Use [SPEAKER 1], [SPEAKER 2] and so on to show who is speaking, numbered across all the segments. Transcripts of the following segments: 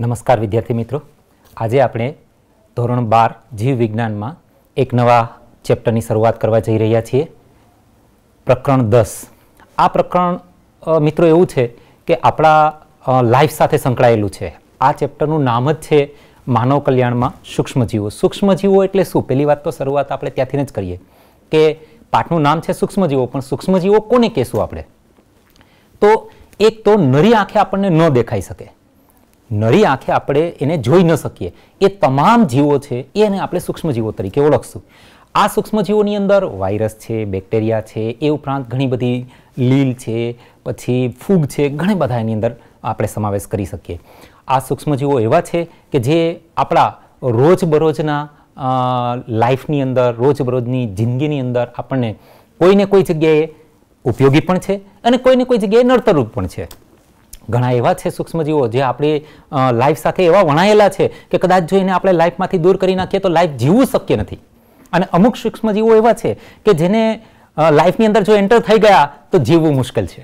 [SPEAKER 1] નમસ્કાર વિદ્યાર્થી મિત્રો, આજે આપણે ધોરણ 12 જીવ વિજ્ઞાનમાં એક નવા ચેપ્ટરની શરૂઆત કરવા જઈ રહ્યા છીએ. પ્રકરણ 10. આ પ્રકરણ મિત્રો એવું છે કે આપણા લાઈફ સાથે સંકળાયેલું છે. આ ચેપ્ટરનું નામ જ છે માનવ કલ્યાણમાં સૂક્ષ્મજીવો. સૂક્ષ્મજીવો એટલે શું? પહેલી વાત તો શરૂઆત આપણે ત્યાંથી જ કરીએ કે પાઠનું નામ છે સૂક્ષ્મજીવો, પણ સૂક્ષ્મજીવો કોને કહેશું આપણે? તો એક તો નરી આંખે આપણને ન દેખાઈ શકે, નરી આંખે આપણે એને જોઈ ન શકીએ, એ તમામ જીવો છે એને આપણે સૂક્ષ્મજીવો તરીકે ઓળખશું. આ સૂક્ષ્મજીવોની અંદર વાયરસ છે, બેક્ટેરિયા છે, એ ઉપરાંત ઘણી બધી લીલ છે, પછી ફૂગ છે, ઘણા બધા એની અંદર આપણે સમાવેશ કરી શકીએ. આ સૂક્ષ્મજીવો એવા છે કે જે આપણા રોજબરોજના લાઈફની અંદર, રોજબરોજની જિંદગીની અંદર આપણને કોઈને કોઈ જગ્યાએ ઉપયોગી પણ છે અને કોઈને કોઈ જગ્યાએ નડતરરૂપ પણ છે. ઘણા એવા છે સૂક્ષ્મજીવો જે આપણી લાઈફ સાથે એવા વણાયેલા છે કે કદાચ જો એને આપણે લાઈફમાંથી દૂર કરી નાખીએ તો લાઈફ જીવવું શક્ય નથી. અને અમુક સૂક્ષ્મજીવો એવા છે કે જેને લાઈફની અંદર જો એન્ટર થઈ ગયા તો જીવવું મુશ્કેલ છે.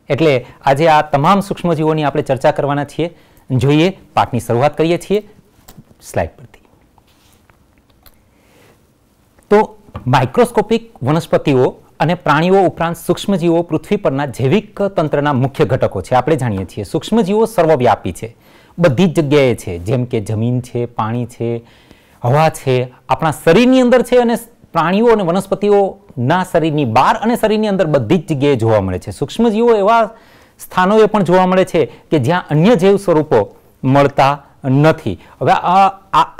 [SPEAKER 1] એટલે આજે આ તમામ સૂક્ષ્મજીવોની આપણે ચર્ચા કરવાના છીએ. જોઈએ, પાઠની શરૂઆત કરીએ છીએ સ્લાઇડ પરથી. તો માઇક્રોસ્કોપિક વનસ્પતિઓ અને પ્રાણીઓ ઉપરાંત સૂક્ષ્મજીવો પૃથ્વી પરના જૈવિક તંત્રના મુખ્ય ઘટકો છે. આપણે જાણીએ છીએ સૂક્ષ્મજીવો સર્વવ્યાપી છે, બધી જ જગ્યાએ છે. જેમ કે જમીન છે, પાણી છે, હવા છે, આપણા શરીરની અંદર છે, અને પ્રાણીઓ અને વનસ્પતિઓના શરીરની બહાર અને શરીરની અંદર બધી જ જગ્યાએ જોવા મળે છે. સૂક્ષ્મજીવો એવા સ્થાનોએ પણ જોવા મળે છે કે જ્યાં અન્ય જૈવ સ્વરૂપો મળતા નથી. હવે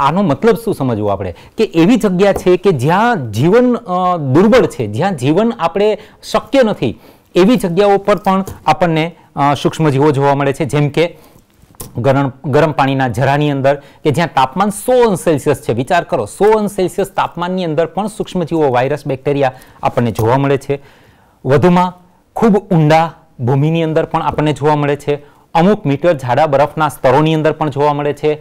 [SPEAKER 1] આનો મતલબ શું સમજવું આપણે? કે એવી જગ્યા છે કે જ્યાં જીવન દુર્બળ છે, જ્યાં જીવન આપણે શક્ય નથી, એવી જગ્યાઓ પર પણ આપણને સૂક્ષ્મજીવો જોવા મળે છે. જેમ કે ગરમ પાણીના જરાની અંદર કે જ્યાં તાપમાન 100 અંશ સેલ્સિયસ છે. વિચાર કરો, 100 અંશ સેલ્સિયસ તાપમાનની અંદર પણ સૂક્ષ્મજીવો, વાયરસ, બેક્ટેરિયા આપણને જોવા મળે છે. વધુમાં ખૂબ ઊંડા ભૂમિની અંદર પણ આપણને જોવા મળે છે. અમુક મીટર જાડા બરફના સ્તરોની અંદર પણ જોવા મળે છે.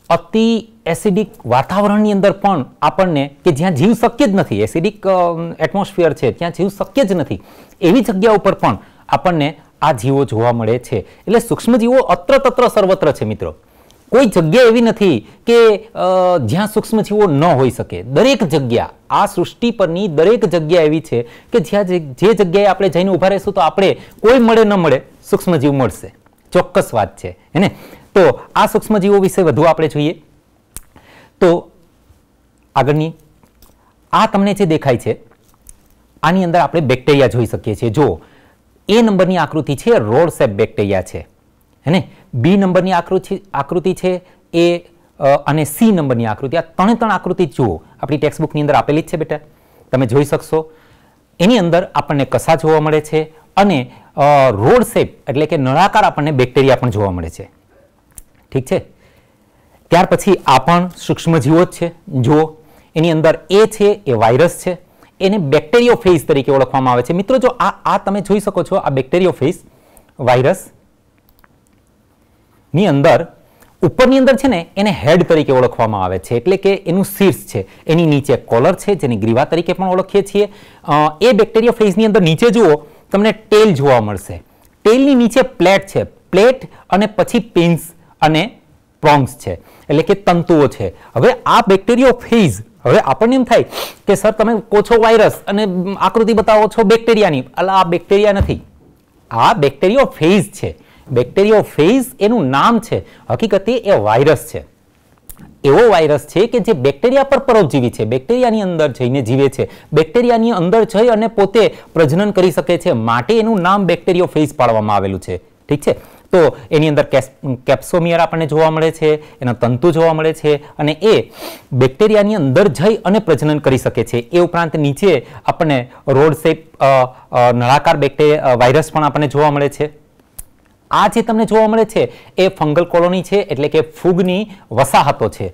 [SPEAKER 1] અતિ એસિડિક વાતાવરણની અંદર પણ આપણને, કે જ્યાં જીવ શક્ય જ નથી, એસિડિક એટમોસ્ફિયર છે, ત્યાં જીવ શક્ય જ નથી, એવી જગ્યા ઉપર પણ આપણને આ જીવો જોવા મળે છે. એટલે સૂક્ષ્મજીવો અત્ર તત્ર સર્વત્ર છે મિત્રો. કોઈ જગ્યા એવી નથી કે જ્યાં સૂક્ષ્મજીવો ન હોઈ શકે. દરેક જગ્યા, આ સૃષ્ટિ પરની દરેક જગ્યા એવી છે કે જ્યાં જે જગ્યાએ આપણે જઈને ઊભા રહીશું તો આપણે કોઈ મળે ન મળે સૂક્ષ્મજીવ મળશે. ચોક્કસ વાત છે એને. તો આ સૂક્ષ્મજીવો વિશે વધુ આપણે જોઈએ તો આગળની આ તમને જે દેખાય છે આની અંદર આપણે બેક્ટેરિયા જોઈ શકીએ છીએ. જો એ નંબરની આકૃતિ છે રોડ શેપ બેક્ટેરિયા છે, હેને. બી નંબરની આકૃતિ છે એ, અને સી નંબરની આકૃતિ, આ ત્રણ આકૃતિ જુઓ, આપણી ટેક્સ્ટ બુકની અંદર આપેલી જ છે બેટા, તમે જોઈ શકશો. એની અંદર આપણને કસા જોવા મળે છે અને રોડ શેપ એટલે કે નળાકાર આપણને બેક્ટેરિયા પણ જોવા મળે છે. ઠીક છે. ત્યાર પછી આ પણ સૂક્ષ્મજીવો જ છે. જુઓ, એની અંદર એ છે એ વાયરસ છે, એને બેક્ટેરિયોફેજ તરીકે ઓળખવામાં આવે છે. મિત્રો જો આ તમે જોઈ શકો છો, આ બેક્ટેરિયોફેજ વાયરસ ની અંદર ઉપરની અંદર છે ને એને હેડ તરીકે ઓળખવામાં આવે છે, એટલે કે એનું શીર્ષ છે. એની નીચે કોલર છે જેને ગ્રીવા તરીકે પણ ઓળખીએ છીએ. એ બેક્ટેરિયોફેજની અંદર નીચે જુઓ તમને ટેલ જોવા મળશે. ટેલની નીચે પ્લેટ છે, પ્લેટ અને પછી પિન્સ અને પ્રોંગ્સ છે, એટલે કે તંતુઓ છે. હવે આ બેક્ટેરિયોફેજ, હવે આપણને એમ થાય કે સર તમે કહો છો વાયરસ અને આકૃતિ બતાવો છો બેક્ટેરિયાની. આ બેક્ટેરિયા નથી, આ બેક્ટેરિયોફેજ છે. બેક્ટેરિયોફેજ એનું નામ છે, હકીકતે એ વાયરસ છે. એવો વાયરસ છે કે જે બેક્ટેરિયા પર પરોપજીવી છે, બેક્ટેરિયાની અંદર જઈને જીવે છે, બેક્ટેરિયાની અંદર જઈ અને પોતે પ્રજનન કરી શકે છે, માટે એનું નામ બેક્ટેરિયોફેજ પાડવામાં આવેલું છે. ઠીક છે. તો એની અંદર કેપ્સોમિયર આપણને જોવા મળે છે, એના તંતુ જોવા મળે છે, અને એ બેક્ટેરિયાની અંદર જઈ અને પ્રજનન કરી શકે છે. એ ઉપરાંત નીચે આપણને રોડ શેપ નળાકાર વાયરસ પણ આપણને જોવા મળે છે. આ જે તમને જોવા મળે છે એ ફંગલ કોલોની છે, એટલે કે ફૂગની વસાહતો છે.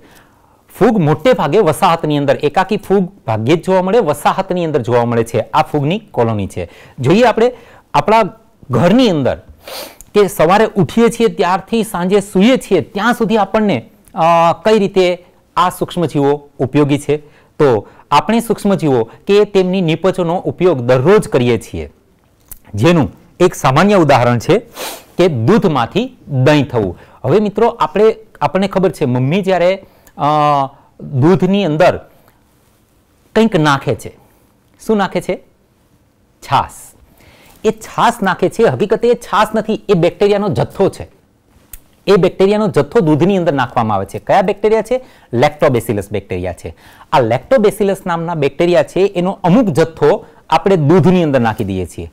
[SPEAKER 1] ફૂગ મોટે ભાગે વસાહતની અંદર, એકાકી ફૂગ ભાગ્યે જ જોવા મળે, વસાહતની અંદર જોવા મળે છે. આ ફૂગની કોલોની છે. જોઈએ આપણે આપણા ઘરની અંદર કે સવારે ઉઠીએ છીએ ત્યારથી સાંજે સૂઈએ છીએ ત્યાં સુધી આપણને કઈ રીતે આ સૂક્ષ્મજીવો ઉપયોગી છે. તો આપણે સૂક્ષ્મજીવો કે તેમની નિપજોનો ઉપયોગ દરરોજ કરીએ છીએ, જેનું એક સામાન્ય ઉદાહરણ છે કે દૂધમાંથી દહીં થવું. હવે મિત્રો આપણને ખબર છે મમ્મી જ્યારે દૂધની અંદર કંઈક નાખે છે, શું નાખે છે? છાશ. એ છાશ નાખે છે, હકીકતે એ છાશ નથી, એ બેક્ટેરિયાનો જથ્થો છે. એ બેક્ટેરિયાનો જથ્થો દૂધની અંદર નાખવામાં આવે છે. કયા બેક્ટેરિયા છે? લેક્ટોબેસિલસ બેક્ટેરિયા છે. આ લેક્ટોબેસિલસ નામના બેક્ટેરિયા છે એનો અમુક જથ્થો આપણે દૂધની અંદર નાખી દઈએ છીએ.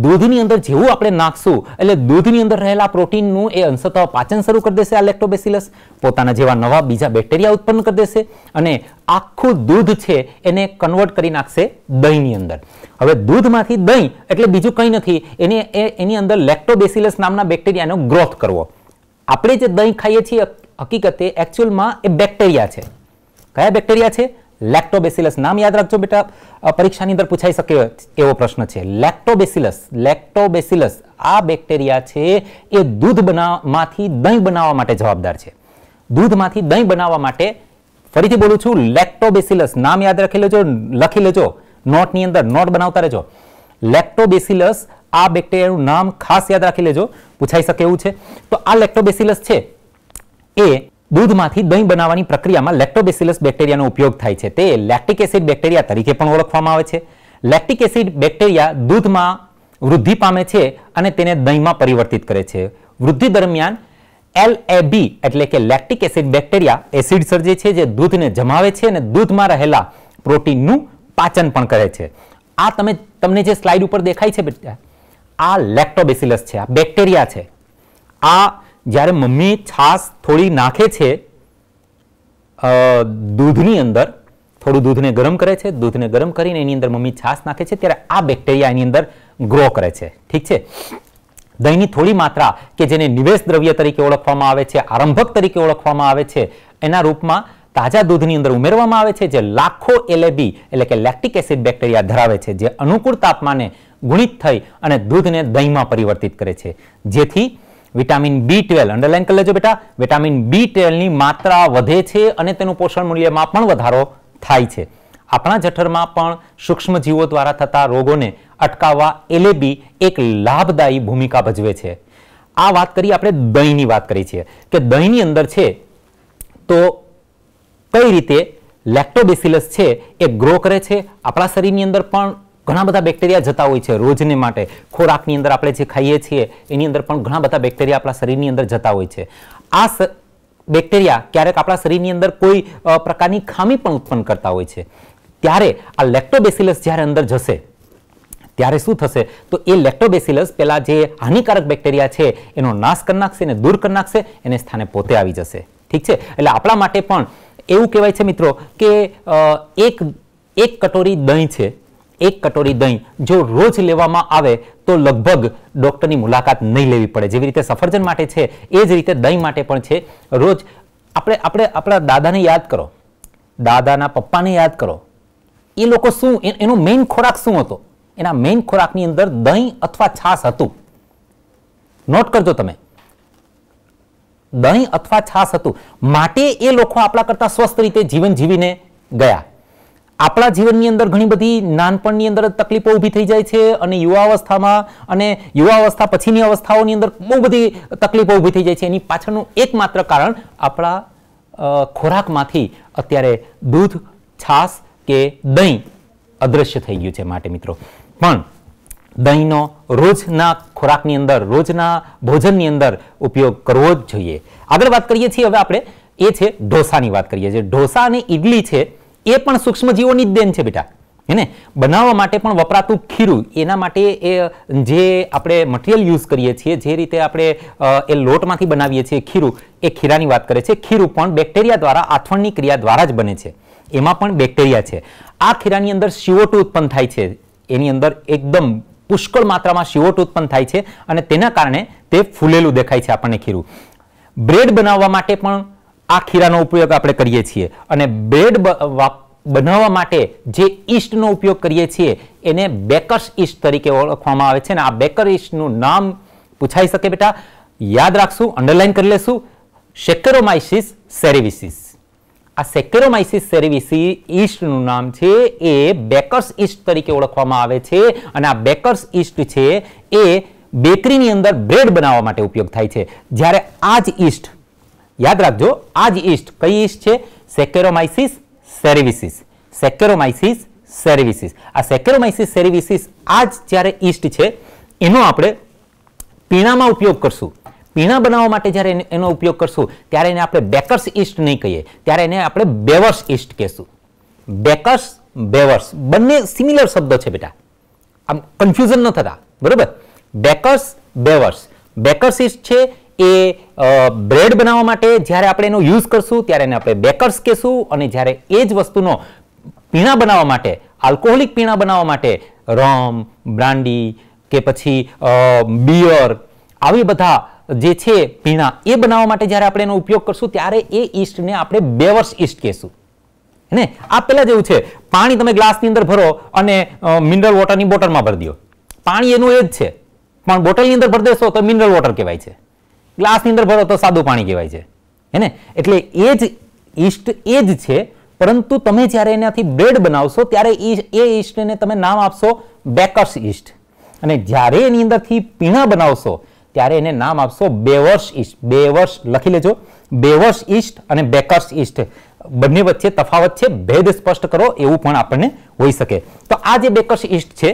[SPEAKER 1] દૂધની અંદર જેવું આપણે નાખશું એટલે દૂધની અંદર રહેલા પ્રોટીનનું એ અંશતઃ પાચન શરૂ કરી દેશે. આ લેક્ટોબેસિલસ પોતાના જેવા નવા બીજા બેક્ટેરિયા ઉત્પન્ન કરી દેશે અને આખું દૂધ છે એને કન્વર્ટ કરી નાખશે દહીંની અંદર. હવે દૂધમાંથી દહીં એટલે બીજું કંઈ નથી, એની અંદર લેક્ટોબેસિલસ નામના બેક્ટેરિયાનો ગ્રોથ કરવો. આપણે જે દહીં ખાઈએ છીએ હકીકતે એકચ્યુઅલમાં એ બેક્ટેરિયા છે. કયા બેક્ટેરિયા છે? લેક્ટોબેસિલસ. નામ યાદ રાખજો બેટા, પરીક્ષાની અંદર પૂછાઈ શકે એવો પ્રશ્ન છે. લેક્ટોબેસિલસ આ બેક્ટેરિયા છે એ દૂધમાંથી દહીં બનાવવા માટે જવાબદાર છે. દૂધમાંથી દહીં બનાવવા માટે, ફરીથી બોલું છું, લેક્ટોબેસિલસ નામ યાદ રાખી લેજો, લખી લેજો નોટની અંદર, નોટ બનાવતા રહેજો. લેક્ટોબેસિલસ આ બેક્ટેરિયાનું નામ ખાસ યાદ રાખી લેજો, પૂછાઈ શકે એવું છે. તો આ લેક્ટોબેસિલસ છે એ દૂધમાંથી દહીં બનાવવાની પ્રક્રિયામાં લેક્ટોબેસિલસ બેક્ટેરિયાનો ઉપયોગ થાય છે. તે લેક્ટિક એસિડ બેક્ટેરિયા તરીકે પણ ઓળખવામાં આવે છે. લેક્ટિક એસિડ બેક્ટેરિયા દૂધમાં વૃદ્ધિ પામે છે અને તેને દહીંમાં પરિવર્તિત કરે છે. વૃદ્ધિ દરમિયાન LAB એટલે કે લેક્ટિક એસિડ બેક્ટેરિયા એસિડ સર્જે છે જે દૂધને જમાવે છે અને દૂધમાં રહેલા પ્રોટીનનું પાચન પણ કરે છે. આ તમને જે સ્લાઇડ ઉપર દેખાય છે બેટા, આ લેક્ટોબેસિલસ છે, આ બેક્ટેરિયા છે. આ જ્યારે મમ્મી છાશ થોડી નાખે છે દૂધની અંદર, થોડું દૂધને ગરમ કરે છે, દૂધને ગરમ કરીને એની અંદર મમ્મી છાશ નાખે છે, ત્યારે આ બેક્ટેરિયા એની અંદર ગ્રો કરે છે. ઠીક છે. દહીંની થોડી માત્રા કે જેને નિવેશ દ્રવ્ય તરીકે ઓળખવામાં આવે છે, આરંભક તરીકે ઓળખવામાં આવે છે, એના રૂપમાં તાજા દૂધની અંદર ઉમેરવામાં આવે છે, જે લાખો LAB એટલે કે લેક્ટિક એસિડ બેક્ટેરિયા ધરાવે છે, જે અનુકૂળ તાપમાને ગુણિત થઈ અને દૂધને દહીંમાં પરિવર્તિત કરે છે, જેથી વિટામિન B12 અંડરલાઈન કરી લેજો બેટા, વિટામિન B12 ની માત્રા વધે છે અને તેનું પોષણ મૂલ્યમાં પણ વધારો થાય છે. આપણા જઠરમાં પણ સૂક્ષ્મજીવો દ્વારા થતા રોગોને અટકાવવા LAB એક લાભદાયી ભૂમિકા ભજવે છે. આ વાત કરી આપણે દહીંની વાત કરી છે કે દહીંની અંદર છે તો કઈ રીતે લેક્ટોબેસિલસ છે એ ગ્રો કરે છે. આપણા શરીરની અંદર પણ ઘણા બધા બેક્ટેરિયા જતા હોય છે રોજને માટે. ખોરાકની અંદર આપણે જે ખાઈએ છીએ એની અંદર પણ ઘણા બધા બેક્ટેરિયા આપણા શરીરની અંદર જતા હોય છે. આ બેક્ટેરિયા ક્યારેક આપણા શરીરની અંદર કોઈ પ્રકારની ખામી પણ ઉત્પન્ન કરતા હોય છે. ત્યારે આ લેક્ટોબેસિલસ જ્યારે અંદર જશે ત્યારે શું થશે? તો એ લેક્ટોબેસિલસ પેલા જે હાનિકારક બેક્ટેરિયા છે એનો નાશ કરી નાખશે અને દૂર કરી નાખશે, એને સ્થાને પોતે આવી જશે. ઠીક છે. એટલે આપણા માટે પણ એવું કહેવાય છે મિત્રો કે એક કટોરી દહીં છે, એક કટોરી દહીં જો રોજ લેવામાં આવે તો લગભગ ડોક્ટરની મુલાકાત નહીં લેવી પડે. જેવી રીતે સફરજન માટે છે એ જ રીતે દહીં માટે પણ છે. રોજ આપણે આપણા દાદાને યાદ કરો, દાદાના પપ્પાને યાદ કરો, એ લોકો શું એનો મેઇન ખોરાક શું હતો? એના મેઇન ખોરાકની અંદર દહીં અથવા છાશ હતું. નોટ કરજો તમે, દહીં અથવા છાશ હતું. માટે એ લોકો આપણા કરતા સ્વસ્થ રીતે જીવન જીવીને ગયા. આપણા જીવનની અંદર ઘણી બધી નાનપણની અંદર તકલીફો ઊભી થઈ જાય છે અને યુવાવસ્થામાં અને યુવાવસ્થા પછીની અવસ્થાઓની અંદર બહુ બધી તકલીફો ઊભી થઈ જાય છે. એની પાછળનું એકમાત્ર કારણ આપણા ખોરાકમાંથી અત્યારે દૂધ, છાશ કે દહીં અદૃશ્ય થઈ ગયું છે. માટે મિત્રો પણ દહીંનો રોજના ખોરાકની અંદર, રોજના ભોજનની અંદર ઉપયોગ કરવો જ જોઈએ. આગળ વાત કરીએ છીએ હવે આપણે, એ છે ઢોસાની વાત કરીએ છીએ. ઢોસા અને ઇડલી છે એ પણ સૂક્ષ્મજીવોની જ દેન છે બેટા. એને બનાવવા માટે પણ વપરાતું ખીરું, એના માટે એ જે આપણે મટીરિયલ યુઝ કરીએ છીએ, જે રીતે આપણે એ લોટમાંથી બનાવીએ છીએ ખીરું, એ ખીરાની વાત કરે છે. ખીરું પણ બેક્ટેરિયા દ્વારા આથવણની ક્રિયા દ્વારા જ બને છે. એમાં પણ બેક્ટેરિયા છે. આ ખીરાની અંદર CO2 ઉત્પન્ન થાય છે. એની અંદર એકદમ પુષ્કળ માત્રામાં CO2 ઉત્પન્ન થાય છે અને તેના કારણે તે ફૂલેલું દેખાય છે આપણને ખીરું. બ્રેડ બનાવવા માટે પણ આ ખીરાનો ઉપયોગ આપણે કરીએ છીએ અને બ્રેડ બનાવવા માટે જે ઈસ્ટનો ઉપયોગ કરીએ છીએ એને બેકર્સ ઈસ્ટ તરીકે ઓળખવામાં આવે છે. અને આ બેકર ઈસ્ટનું નામ પૂછાઈ શકે બેટા, યાદ રાખશું, અંડરલાઈન કરી લેશું, સેકેરોમાઇસિસ સેરેવિસિસ. આ સેકેરોમાઇસિસ સેરેવિસી ઈસ્ટનું નામ છે એ બેકર્સ ઈસ્ટ તરીકે ઓળખવામાં આવે છે. અને આ બેકર્સ ઈસ્ટ છે એ બેકરીની અંદર બ્રેડ બનાવવા માટે ઉપયોગ થાય છે. જ્યારે આ જ ઈસ્ટ યાદ રાખજો આ જ ઈસ્ટ કઈ ઈસ્ટ છે? સેકેરોમાઇસિસ સેરેવિસિસ. સેકેરોમાઇસિસ સેરેવિસિસ. આ સેકેરોમાઇસિસ સેરેવિસિસ આ જ જ્યારે ઈસ્ટ છે એનો આપણે પીણામાં ઉપયોગ કરશું. પીણા બનાવવા માટે જ્યારે એનો ઉપયોગ કરશું ત્યારે એને આપણે બેકર્સ ઈસ્ટ નહીં કહીએ, ત્યારે એને આપણે બેવર્સ ઈસ્ટ કહેશું. બેકર્સ બેવર્સ બંને સિમિલર શબ્દો છે બેટા, આમ કન્ફ્યુઝન ન થતા, બરોબર? બેકર્સ બેવર્સ. બેકર્સ ઈસ્ટ છે એ બ્રેડ બનાવવા માટે જ્યારે આપણે એનો યુઝ કરશું ત્યારે એને આપણે બેકર્સ કહેશું, અને જ્યારે એ જ વસ્તુનો પીણા બનાવવા માટે, આલ્કોહોલિક પીણા બનાવવા માટે રમ, બ્રાન્ડી કે પછી બિયર આવી બધા જે છે પીણા એ બનાવવા માટે જ્યારે આપણે એનો ઉપયોગ કરશું ત્યારે એ ઈસ્ટને આપણે બેવર્સ ઈસ્ટ કહેશું. ને આ પહેલા જેવું છે, પાણી તમે ગ્લાસની અંદર ભરો અને મિનરલ વોટરની બોટલમાં ભરી દો, પાણી એનું એ જ છે, પણ બોટલની અંદર ભરી દેશો તો મિનરલ વોટર કહેવાય છે, ગ્લાસની અંદર ભરો તો સાદું પાણી કહેવાય છે. હે એટલે એ જ ઈસ્ટ એ જ છે, પરંતુ તમે જ્યારે એનાથી બ્રેડ બનાવશો ત્યારે એ ઈસ્ટને તમે નામ આપશો બેકર્સ ઈસ્ટ, અને જ્યારે એની અંદરથી પીણા બનાવશો ત્યારે એને નામ આપશો બેવર્સ ઈસ્ટ. બેવર્સ લખી લેજો, બેવર્સ ઈસ્ટ અને બેકર્સ ઈસ્ટ બંને વચ્ચે તફાવત છે, ભેદ સ્પષ્ટ કરો એવું પણ આપણને હોઈ શકે. તો આ જે બેકર્સ ઈસ્ટ છે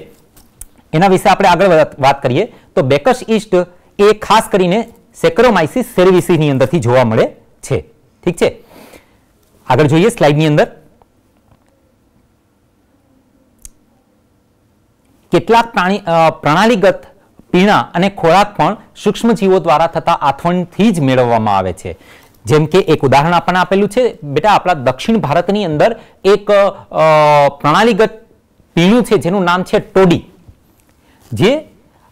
[SPEAKER 1] એના વિશે આપણે આગળ વાત કરીએ તો બેકર્સ ઈસ્ટ એ ખાસ કરીને સેકેરોમાઇસિસ સેરેવિસિસની અંદરથી જોવા મળે છે. ઠીક છે, આગળ જોઈએ સ્લાઇડની અંદર. કેટલાક પ્રણાલીગત પીણા અને ખોરાક પણ સૂક્ષ્મજીવો દ્વારા થતા આથવણથી જ મેળવવામાં આવે છે. જેમ કે એક ઉદાહરણ આપણને આપેલું છે બેટા, આપણા દક્ષિણ ભારતની અંદર એક પ્રણાલીગત પીણું છે જેનું નામ છે ટોડી. જે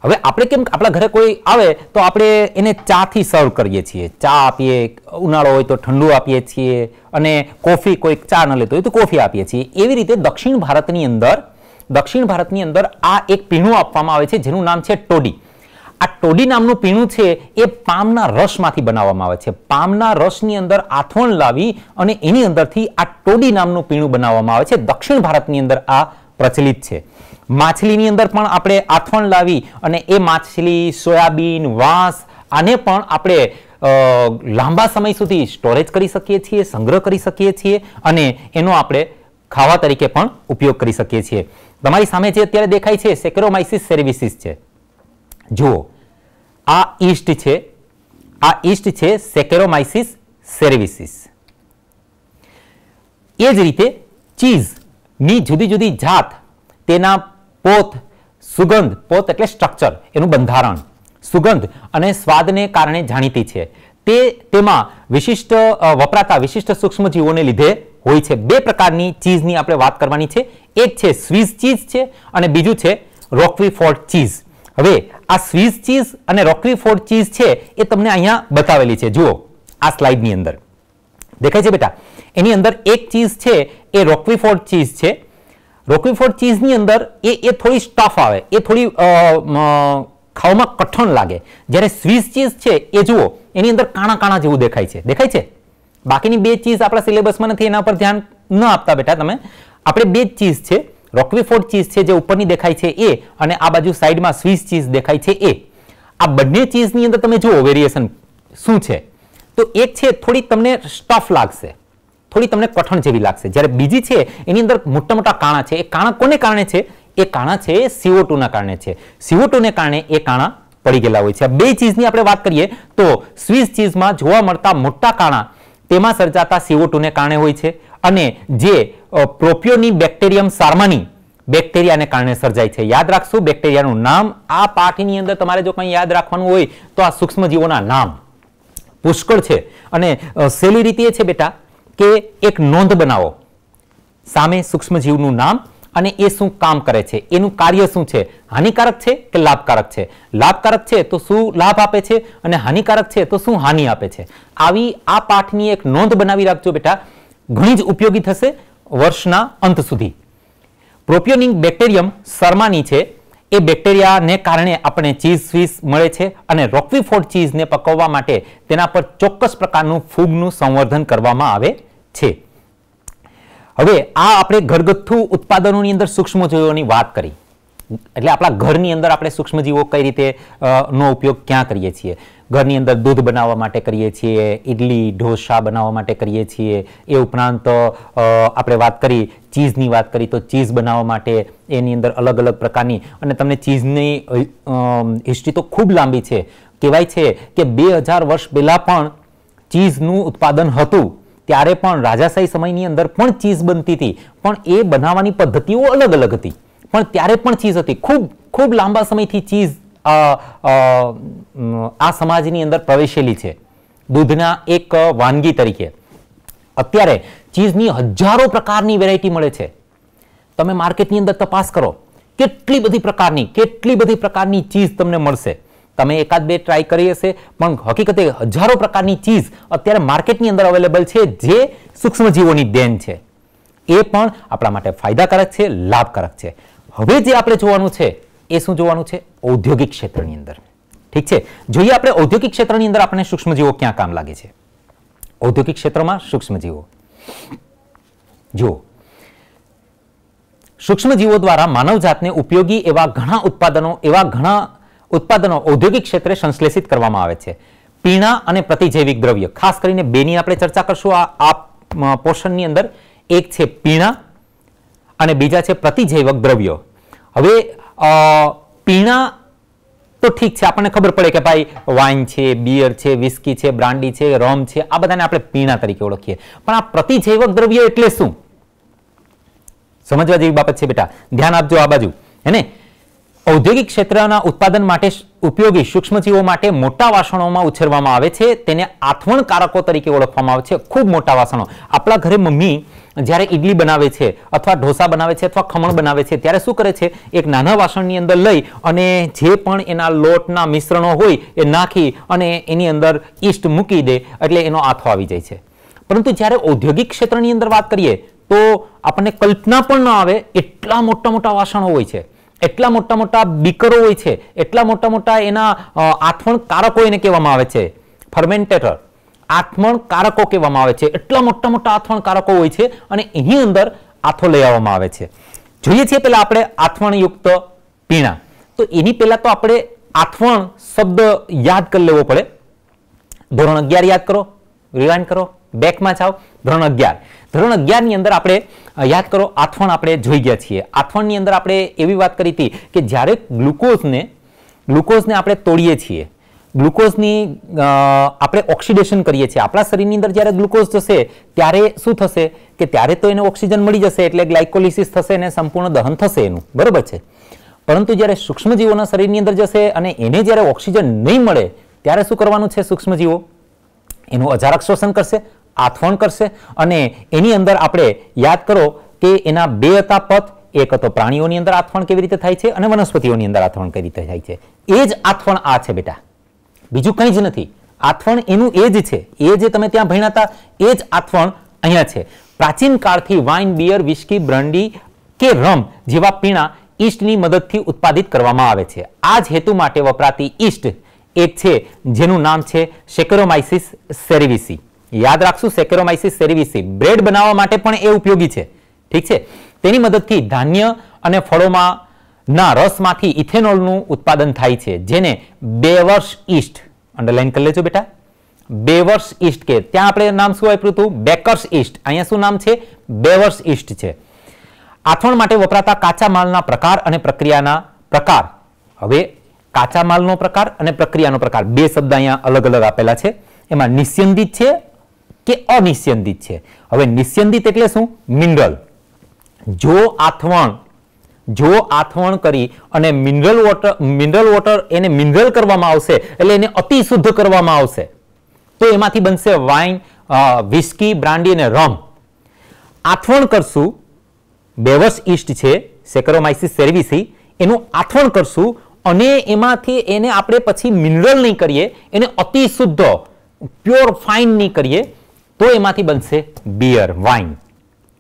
[SPEAKER 1] હવે આપણે કેમ આપણા ઘરે કોઈ આવે તો આપણે એને ચાથી સર્વ કરીએ છીએ, ચા આપીએ, ઉનાળો હોય તો ઠંડુ આપીએ છીએ, અને કોફી કોઈ ચા ન લેતો હોય તો કોફી આપીએ છીએ. એવી રીતે દક્ષિણ ભારતની અંદર આ એક પીણું આપવામાં આવે છે જેનું નામ છે ટોડી. આ ટોડી નામનું પીણું છે એ પામના રસમાંથી બનાવવામાં આવે છે. પામના રસની અંદર આથવણ લાવી અને એની અંદરથી આ ટોડી નામનું પીણું બનાવવામાં આવે છે. દક્ષિણ ભારતની અંદર આ પ્રચલિત છે. માછલીની અંદર પણ આપણે આથવણ લાવી અને એ માછલી, સોયાબીન, વાંસ આને પણ આપણે લાંબા સમય સુધી સ્ટોરેજ કરી શકીએ છીએ, સંગ્રહ કરી શકીએ છીએ, અને એનો આપણે ખાવા તરીકે પણ ઉપયોગ કરી શકીએ છીએ. તમારી સામે જે અત્યારે દેખાય છે સેકેરોમાઇસિસ સેરેવિસિસ છે. જુઓ આ ઈસ્ટ છે સેકેરોમાઇસિસ સેરેવિસિસ. એ જ રીતે ચીઝની જુદી જુદી જાત, તેના પોત, સુગંધ, પોત એટલે સ્ટ્રક્ચર, એનું બંધારણ, સુગંધ અને સ્વાદને કારણે જાણીતી છે. તેમાં વિશિષ્ટ વપરાતા વિશિષ્ટ સૂક્ષ્મજીવોને લીધે હોય છે. બે પ્રકારની ચીઝની આપણે વાત કરવાની છે. એક છે સ્વિસ ચીઝ છે અને બીજું છે રોક્વીફોર્ડ ચીઝ. હવે આ સ્વિસ ચીઝ અને રોક્વીફોર્ડ ચીઝ છે એ તમને અહીંયા બતાવેલી છે. જુઓ આ સ્લાઇડની અંદર દેખાય છે બેટા. એની અંદર એક ચીઝ છે એ રોક્વીફોર્ડ ચીઝ છે. રોક્વીફોર્ડ ચીઝની અંદર એ થોડી સ્ટફ આવે, એ થોડી ખાવામાં કઠણ લાગે. જ્યારે સ્વિસ ચીઝ છે એ જુઓ એની અંદર કાણા કાણા જેવું દેખાય છે. બાકીની બે ચીઝ આપણા સિલેબસમાં નથી, એના પર ધ્યાન ન આપતા બેટા તમે. આપણે બે જ ચીઝ છે, રોક્વીફોર્ડ ચીઝ છે જે ઉપરની દેખાય છે એ, અને આ બાજુ સાઈડમાં સ્વિસ ચીઝ દેખાય છે એ. આ બંને ચીઝની અંદર તમે જુઓ વેરિએશન શું છે. તો એક છે થોડી તમને સ્ટફ લાગશે, થોડી તમને કઠણ જેવી લાગશે, જ્યારે બીજી છે એની અંદર મોટા મોટા કાણા છે. એ કાણા કોને કારણે છે? એ કાણા છે CO2 ના કારણે છે. CO2 ને કારણે એ કાણા પડી ગયેલા હોય છે. આ બે ચીઝની આપણે વાત કરીએ તો સ્વિસ ચીઝમાં જોવા મળતા મોટા કાણા તેમાં સર્જાતા CO2 ને કારણે હોય છે, અને જે પ્રોપિયોની બેક્ટેરિયમ સાર્માની બેક્ટેરિયાને કારણે સર્જાય છે. યાદ રાખશું બેક્ટેરિયાનું નામ. આ પાઠની અંદર તમારે જો કંઈ યાદ રાખવાનું હોય તો આ સૂક્ષ્મજીવોના નામ પુષ્કળ છે, અને સહેલી રીતે એ છે બેટા કે એક નોંધ બનાવો સામે સૂક્ષ્મજીવનું નામ અને એ શું કામ કરે છે, એનું કાર્ય શું છે, હાનિકારક છે કે લાભકારક છે, લાભકારક છે તો શું લાભ આપે છે, અને હાનિકારક છે તો શું હાનિ આપે છે. આવી આ પાઠની એક નોંધ બનાવી રાખજો બેટા, ઘણી જ ઉપયોગી થશે વર્ષના અંત સુધી. પ્રોપિયોનિક બેક્ટેરિયમ શર્માની છે એ બેક્ટેરિયાને કારણે આપણે ચીઝ સ્વીસ મળે છે, અને રોક્વીફોર્ડ ચીઝને પકવવા માટે તેના પર ચોક્કસ પ્રકારનું ફૂગનું સંવર્ધન કરવામાં આવે છે. હવે આ આપણે ઘરગથ્થુ ઉત્પાદનોની અંદર સૂક્ષ્મજીવોની વાત કરી, એટલે આપણા ઘરની અંદર આપણે સૂક્ષ્મજીવો કઈ રીતે નો ઉપયોગ ક્યાં કરીએ છીએ? ઘરની અંદર દૂધ બનાવવા માટે કરીએ છીએ, ઇડલી ઢોસા બનાવવા માટે કરીએ છીએ. એ ઉપરાંત આપણે વાત કરી, ચીઝની વાત કરી તો ચીઝ બનાવવા માટે એની અંદર અલગ અલગ પ્રકારની, અને તમને ચીઝની હિસ્ટ્રી તો ખૂબ લાંબી છે. કહેવાય છે કે 2000 વર્ષ પહેલાં પણ ચીઝનું ઉત્પાદન હતું, ત્યારે પણ રાજાશાહી સમયની અંદર પણ ચીઝ બનતી હતી, પણ એ બનાવવાની પદ્ધતિઓ અલગ અલગ હતી, પણ ત્યારે પણ ચીઝ હતી. ખૂબ ખૂબ લાંબા સમયથી ચીઝ આ સમાજની અંદર પ્રવેશેલી છે દૂધના એક વાનગી તરીકે. અત્યારે ચીઝની હજારો પ્રકારની વેરાયટી મળે છે. તમે માર્કેટની અંદર તપાસ કરો, કેટલી બધી પ્રકારની ચીઝ તમને મળશે. તમે એકાદ બે ટ્રાય કરી હશે, પણ હકીકતે હજારો પ્રકારની ચીઝ અત્યારે માર્કેટની અંદર અવેલેબલ છે, જે સૂક્ષ્મજીવોની દેન છે. એ પણ આપણા માટે ફાયદાકારક છે, લાભકારક છે. હવે જે આપણે જોવાનું છે એ શું જોવાનું છે? ઔદ્યોગિક ક્ષેત્રની અંદર. ઠીક છે, જોઈએ આપણે ઔદ્યોગિક ક્ષેત્રની અંદર આપણને સૂક્ષ્મજીવો ક્યાં કામ લાગે છે. ઔદ્યોગિક ક્ષેત્રમાં સૂક્ષ્મજીવો, જુઓ, સૂક્ષ્મજીવો દ્વારા માનવજાતને ઉપયોગી એવા ઘણા ઉત્પાદનો ઔદ્યોગિક ક્ષેત્રે સંશ્લેષિત કરવામાં આવે છે. પીણા અને પ્રતિજૈવિક દ્રવ્ય, ખાસ કરીને બેની આપણે ચર્ચા કરશું આ પોર્શનની અંદર. એક છે પીણા અને બીજા છે પ્રતિજૈવક દ્રવ્યો. હવે પીણા તો ઠીક છે, આપણને ખબર પડે કે ભાઈ વાઇન છે, બિયર છે, વિસ્કી છે, બ્રાન્ડી છે, રમ છે, આ બધાને આપણે પીણા તરીકે ઓળખીએ. પણ આ પ્રતિજૈવક દ્રવ્ય એટલે શું? સમજવા જેવી બાબત છે બેટા, ધ્યાન આપજો આ બાજુ. હેને, ઔદ્યોગિક ક્ષેત્રના ઉત્પાદન માટે ઉપયોગી સૂક્ષ્મજીવો માટે મોટા વાસણોમાં ઉછેરવામાં આવે છે. તેને આથવણકારકો તરીકે ઓળખવામાં આવે છે. ખૂબ મોટા વાસણો. આપણા ઘરે મમ્મી જ્યારે ઇડલી બનાવે છે અથવા ઢોસા બનાવે છે અથવા ખમણ બનાવે છે, ત્યારે શું કરે છે? એક નાના વાસણની અંદર લઈ અને જે પણ એના લોટના મિશ્રણો હોય એ નાખી અને એની અંદર ઈસ્ટ મૂકી દે, એટલે એનો આથો આવી જાય છે. પરંતુ જ્યારે ઔદ્યોગિક ક્ષેત્રની અંદર વાત કરીએ તો આપણને કલ્પના પણ ન આવે એટલા મોટા મોટા વાસણો હોય છે, એટલા મોટા મોટા બીકરો હોય છે, એટલા મોટા મોટા એના આથવણકારકો એને કહેવામાં આવે છે, ફર્મેન્ટેટર, આથવણકારકો કહેવામાં આવે છે. એટલા મોટા મોટા આથવણકારકો હોય છે અને એની અંદર આથો લઈ આવવામાં આવે છે. જોઈએ છીએ પહેલા આપણે આથવણયુક્ત પીણા. તો એની પહેલા તો આપણે આથવણ શબ્દ યાદ કરી લેવો પડે. ધોરણ 11 યાદ કરો, રિવાઇન્ડ કરો, બેકમાં જાઓ. ધોરણ 11 ની અંદર આપણે યાદ કરો, આથવણ આપણે જોઈ ગયા છીએ. આથવણની અંદર આપણે એવી વાત કરી હતી કે જ્યારે ગ્લુકોઝને આપણે તોડીએ છીએ, ગ્લુકોઝની આપણે ઓક્સિડેશન કરીએ છીએ. આપણા શરીરની અંદર જ્યારે ગ્લુકોઝ જશે ત્યારે શું થશે કે ત્યારે તો એને ઓક્સિજન મળી જશે, એટલે ગ્લાયકોલિસિસ થશે અને સંપૂર્ણ દહન થશે એનું, બરોબર છે. પરંતુ જ્યારે સૂક્ષ્મજીવોના શરીરની અંદર જશે અને એને જ્યારે ઓક્સિજન નહીં મળે ત્યારે શું કરવાનું છે? સૂક્ષ્મજીવો એનું અજારક શોષણ કરશે, આથવણ કરશે, અને એની અંદર આપણે યાદ કરો કે એના બે હતા પથ. એક હતો પ્રાણીઓની અંદર આથવણ કેવી રીતે થાય છે અને વનસ્પતિઓની અંદર આથવણ કઈ રીતે થાય છે. એ જ આથવણ આ છે બેટા, બીજું કંઈ જ નથી. આથવણ એનું એ જ છે, એ જે તમે ત્યાં ભણ્યા હતા એ જ આથવણ અહીંયા છે. પ્રાચીન કાળથી વાઇન, બિયર, વિસ્કી, બ્રાન્ડી કે રમ જેવા પીણા ઈસ્ટની મદદથી ઉત્પાદિત કરવામાં આવે છે. આ જ હેતુ માટે વપરાતી ઈસ્ટ એક છે જેનું નામ છે સેકેરોમાઇસિસ સેરેવિસી. યાદ રાખશું, સેકેરોમાઇસિસ સેરેવિસી. બ્રેડ બનાવવા માટે પણ એ ઉપયોગી છે. ઠીક છે, તેની મદદથી ધાન્ય અને ફળોમાં ના રસમાંથી ઇથેનોલનું ઉત્પાદન થાય છે, જેને બેવર્સ ઈસ્ટ, અંડરલાઈન કરી લેજો બેટા, બેવર્સ ઈસ્ટ કે. ત્યાં આપણે નામ શું આપ્યું હતું? Bakers East. અહીંયા શું નામ છે? બેવર્સ ઈસ્ટ છે. આથવણ માટે વપરાતા કાચા માલના પ્રકાર અને પ્રક્રિયાના પ્રકાર. હવે કાચા માલનો પ્રકાર અને પ્રક્રિયાનો પ્રકાર, બે શબ્દ અહીંયા અલગ અલગ આપેલા છે. એમાં નિસ્યંદિત છે કે અનિસ્યંદિત છે. હવે નિસ્યંદિત એટલે શું? મિનરલ. જો આથવણ કરી અને મિનરલ વોટર એને મિનરલ કરવામાં આવશે, એટલે એને અતિ શુદ્ધ કરવામાં આવશે, તો એમાંથી બનશે વાઇન, વિસ્કી, બ્રાન્ડી અને રમ. આથવણ કરશું, બેવર્સ ઈસ્ટ છે સેકેરોમાઇસિસ સેરેવિસી, એનું આથવણ કરશું અને એમાંથી એને આપણે પછી મિનરલ નહીં કરીએ, એને અતિ શુદ્ધ પ્યોર ફાઇન નહીં કરીએ, તો એમાંથી બનશે બિયર, વાઇન.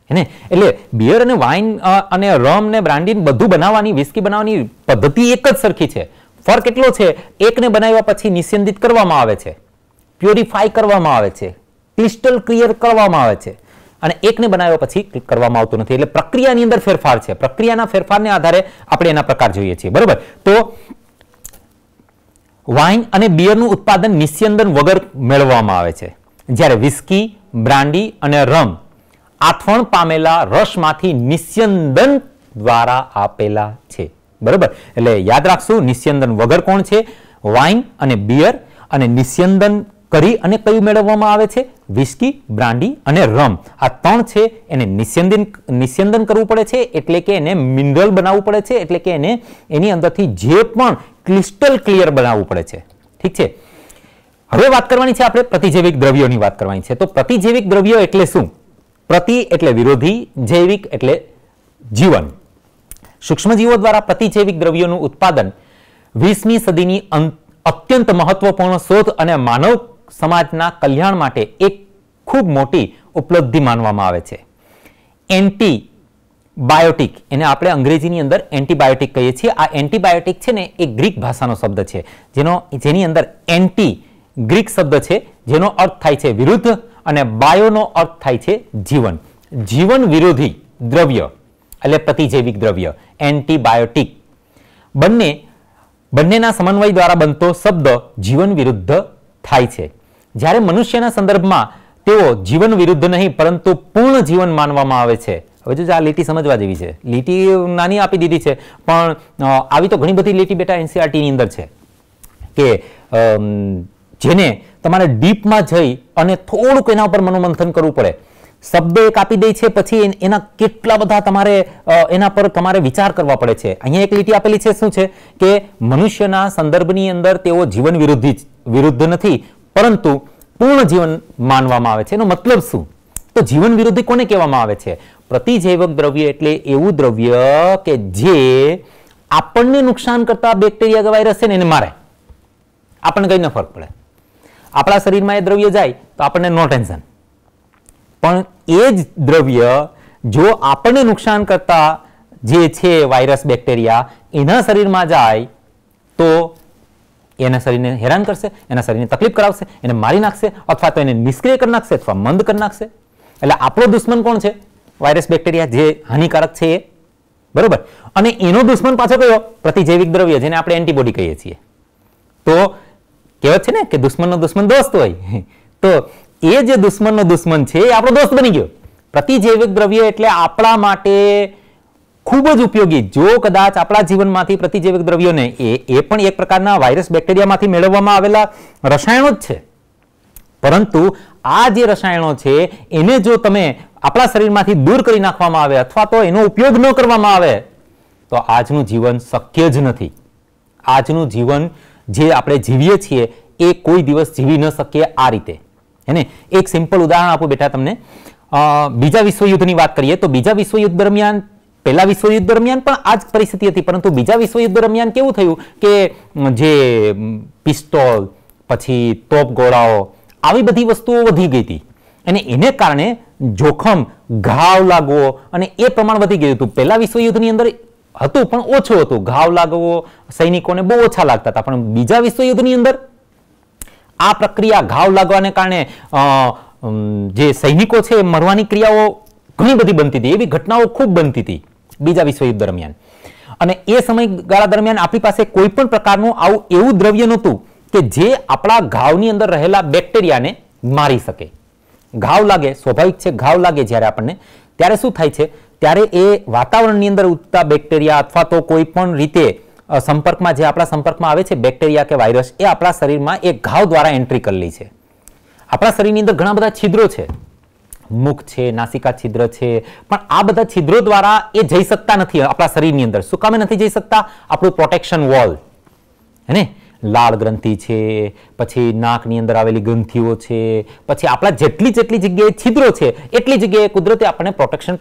[SPEAKER 1] ને એટલે બિયર અને વાઇન અને રમ ને બ્રાન્ડી બધું બનાવવાની, વિસ્કી બનાવવાની પદ્ધતિ એક જ સરખી છે. ફરક એટલો છે, એકને બનાવ્યા પછી નિસ્યંદિત કરવામાં આવે છે, પ્યોરિફાય કરવામાં આવે છે, ક્રિસ્ટલ ક્લિયર કરવામાં આવે છે. અને એકને બનાવ્યા પછી કરવામાં આવતું નથી. એટલે પ્રક્રિયાની અંદર ફેરફાર છે. પ્રક્રિયાના ફેરફારને આધારે આપણે એના પ્રકાર જોઈએ છીએ. બરોબર. તો વાઇન અને બિયરનું ઉત્પાદન નિસ્યંદન વગર મેળવવામાં આવે છે, જ્યારે વિસ્કી, બ્રાન્ડી અને રમ આથવણ પામેલા રસમાંથી નિસ્યંદન દ્વારા આપેલા છે. બરોબર. એટલે યાદ રાખશું, નિસ્યંદન વગર કોણ છે? વાઇન અને બિયર. અને નિસ્યંદન કરી અને કયું મેળવવામાં આવે છે? વિસ્કી, બ્રાન્ડી અને રમ. આ ત્રણ છે એને નિસ્યંદન કરવું પડે છે, એટલે કે એને મિનરલ બનાવવું પડે છે, એટલે કે એને એની અંદરથી જે પણ ક્રિસ્ટલ ક્લિયર બનાવવું પડે છે. ઠીક છે. હવે વાત કરવાની છે આપણે પ્રતિજૈવિક દ્રવ્યોની વાત કરવાની છે. તો પ્રતિજૈવિક દ્રવ્યો એટલે શું? પ્રતિ એટલે વિરોધી, જૈવિક એટલે જીવન. સૂક્ષ્મજીવો દ્વારા પ્રતિજૈવિક દ્રવ્યોનું ઉત્પાદન 20મી સદીની અત્યંત મહત્વપૂર્ણ શોધ અને માનવ સમાજના કલ્યાણ માટે એક ખૂબ મોટી ઉપલબ્ધિ માનવામાં આવે છે. એન્ટીબાયોટિક, એને આપણે અંગ્રેજીની અંદર એન્ટીબાયોટિક કહીએ છીએ. આ એન્ટીબાયોટિક છે ને એ ગ્રીક ભાષાનો શબ્દ છે, જેની અંદર એન્ટી ગ્રીક શબ્દ છે, જેનો અર્થ થાય છે વિરુદ્ધ, અને બાયોનો અર્થ થાય છે જીવન. જીવન વિરોધી દ્રવ્ય એટલે પ્રતિજૈવિક દ્રવ્ય, એન્ટીબાયોટિક. બંનેના સમન્વય દ્વારા બનતો શબ્દ જીવન વિરુદ્ધ થાય છે. જ્યારે મનુષ્યના સંદર્ભમાં તેઓ જીવન વિરુદ્ધ નહીં પરંતુ પૂર્ણ જીવન માનવામાં આવે છે. હવે જો આ લીટી સમજવા જેવી છે. લીટી નાની આપી દીધી છે, પણ આવી તો ઘણી બધી લીટી બેટા એનસીઈઆરટી ની અંદર છે કે જેને તમારે ડીપમાં જઈ અને થોડુંક એના ઉપર મનોમંથન કરવું પડે. શબ્દ એક આપી દે છે, પછી એના કેટલા બધા તમારે એના પર તમારે વિચાર કરવા પડે છે. અહીંયા એક લીટી આપેલી છે, શું છે કે મનુષ્યના સંદર્ભની અંદર તેઓ જીવન વિરુદ્ધ નથી પરંતુ પૂર્ણ જીવન માનવામાં આવે છે. એનો મતલબ શું? તો જીવન વિરોધી કોને કહેવામાં આવે છે? પ્રતિજૈવિક દ્રવ્ય એટલે એવું દ્રવ્ય કે જે આપણને નુકસાન કરતા બેક્ટેરિયા કે વાયરસ છે ને એને મારે. આપણને કઈ ન ફરક પડે. આપણા શરીરમાં એ દ્રવ્ય જાય તો આપણને નો ટેન્શન, પણ એ જ દ્રવ્ય જો આપણને નુકસાન કરતા જે છે વાયરસ, બેક્ટેરિયા એના શરીરમાં જાય તો એના શરીરને હેરાન કરશે, એના શરીરને તકલીફ કરાવશે, એને મારી નાખશે, અથવા તો એને નિષ્ક્રિય કરી નાખશે, અથવા મંદ કરી નાખશે. એટલે આપણો દુશ્મન કોણ છે? વાયરસ, બેક્ટેરિયા, જે હાનિકારક છે એ. બરોબર. અને એનો દુશ્મન પાછો કયો? પ્રતિજૈવિક દ્રવ્ય, જેને આપણે એન્ટીબોડી કહીએ છીએ. તો કહેવત છે ને કે દુશ્મનનો દુશ્મન દોસ્ત હોય. તો એ જે દુશ્મનનો દુશ્મન છે એ આપણો દોસ્ત બની ગયો. પ્રતિજૈવિક દ્રવ્ય એટલે આપણા માટે ખૂબ જ ઉપયોગી. જો કદાચ આપણા જીવનમાંથી પ્રતિજૈવિક દ્રવ્યોને એ પણ એક પ્રકારના વાયરસ, બેક્ટેરિયામાંથી મેળવવામાં આવેલા રસાયણો જ છે, પરંતુ આ જે રસાયણો છે એને જો તમે આપણા શરીરમાંથી દૂર કરી નાખવામાં આવે અથવા તો એનો ઉપયોગ ન કરવામાં આવે તો આજનું જીવન શક્ય જ નથી. આજનું જીવન જે આપણે જીવીએ છીએ એ કોઈ દિવસ જીવી ન શકીએ આ રીતે. એને એક સિમ્પલ ઉદાહરણ આપું બેટા તમને. બીજા વિશ્વયુદ્ધની વાત કરીએ તો બીજા વિશ્વયુદ્ધ દરમિયાન, પહેલા વિશ્વયુદ્ધ દરમિયાન પણ આ જ પરિસ્થિતિ હતી, પરંતુ બીજા વિશ્વયુદ્ધ દરમિયાન કેવું થયું કે જે પિસ્તોલ, પછી તોપ ગોળાઓ, આવી બધી વસ્તુઓ વધી ગઈ હતી અને એને કારણે જોખમ, ઘાવ લાગવો અને એ પ્રમાણ વધી ગયું હતું. પહેલા વિશ્વયુદ્ધની અંદર હતું પણ ઓછું હતું, ઘાવ લાગવો સૈનિકોને બહુ ઓછા લાગતા હતા, પણ બીજા વિશ્વયુદ્ધની અંદર આ પ્રક્રિયા, ઘાવ લાગવાને કારણે જે સૈનિકો છે મરવાની ક્રિયાઓ ઘણી બધી બનતી હતી. એવી ઘટનાઓ ખૂબ બનતી હતી બીજા વિશ્વયુદ્ધ દરમિયાન. અને એ સમયગાળા દરમિયાન આપણી પાસે કોઈ પણ પ્રકારનું આવું એવું દ્રવ્ય નહોતું કે જે આપણા ઘાવની અંદર રહેલા બેક્ટેરિયાને મારી શકે. ઘાવ લાગે, સ્વાભાવિક છે, ઘાવ લાગે જ્યારે આપણને, ત્યારે શું થાય છે? ત્યારે એ વાતાવરણની અંદર ઉગતા બેક્ટેરિયા અથવા તો કોઈ પણ રીતે સંપર્કમાં, જે આપણા સંપર્કમાં આવે છે બેક્ટેરિયા કે વાયરસ, એ આપણા શરીરમાં એક ઘાવ દ્વારા એન્ટ્રી કરી લે છે. આપણા શરીરની અંદર ઘણા બધા છિદ્રો છે, મુખ છે, નાસિકા છિદ્ર છે, પણ આ બધા છિદ્રો દ્વારા એ જઈ શકતા નથી આપણા શરીરની અંદર. શું કામે નથી જઈ શકતા? આપણું પ્રોટેક્શન વોલ, હે ને, લાળ ગ્રંથિ છે, પછી નાકની અંદર આવેલી ગ્રંથિઓ છે, પછી આપણા જેટલી જગ્યાએ છિદ્રો છે એટલી જગ્યાએ કુદરતે આપણને પ્રોટેક્શન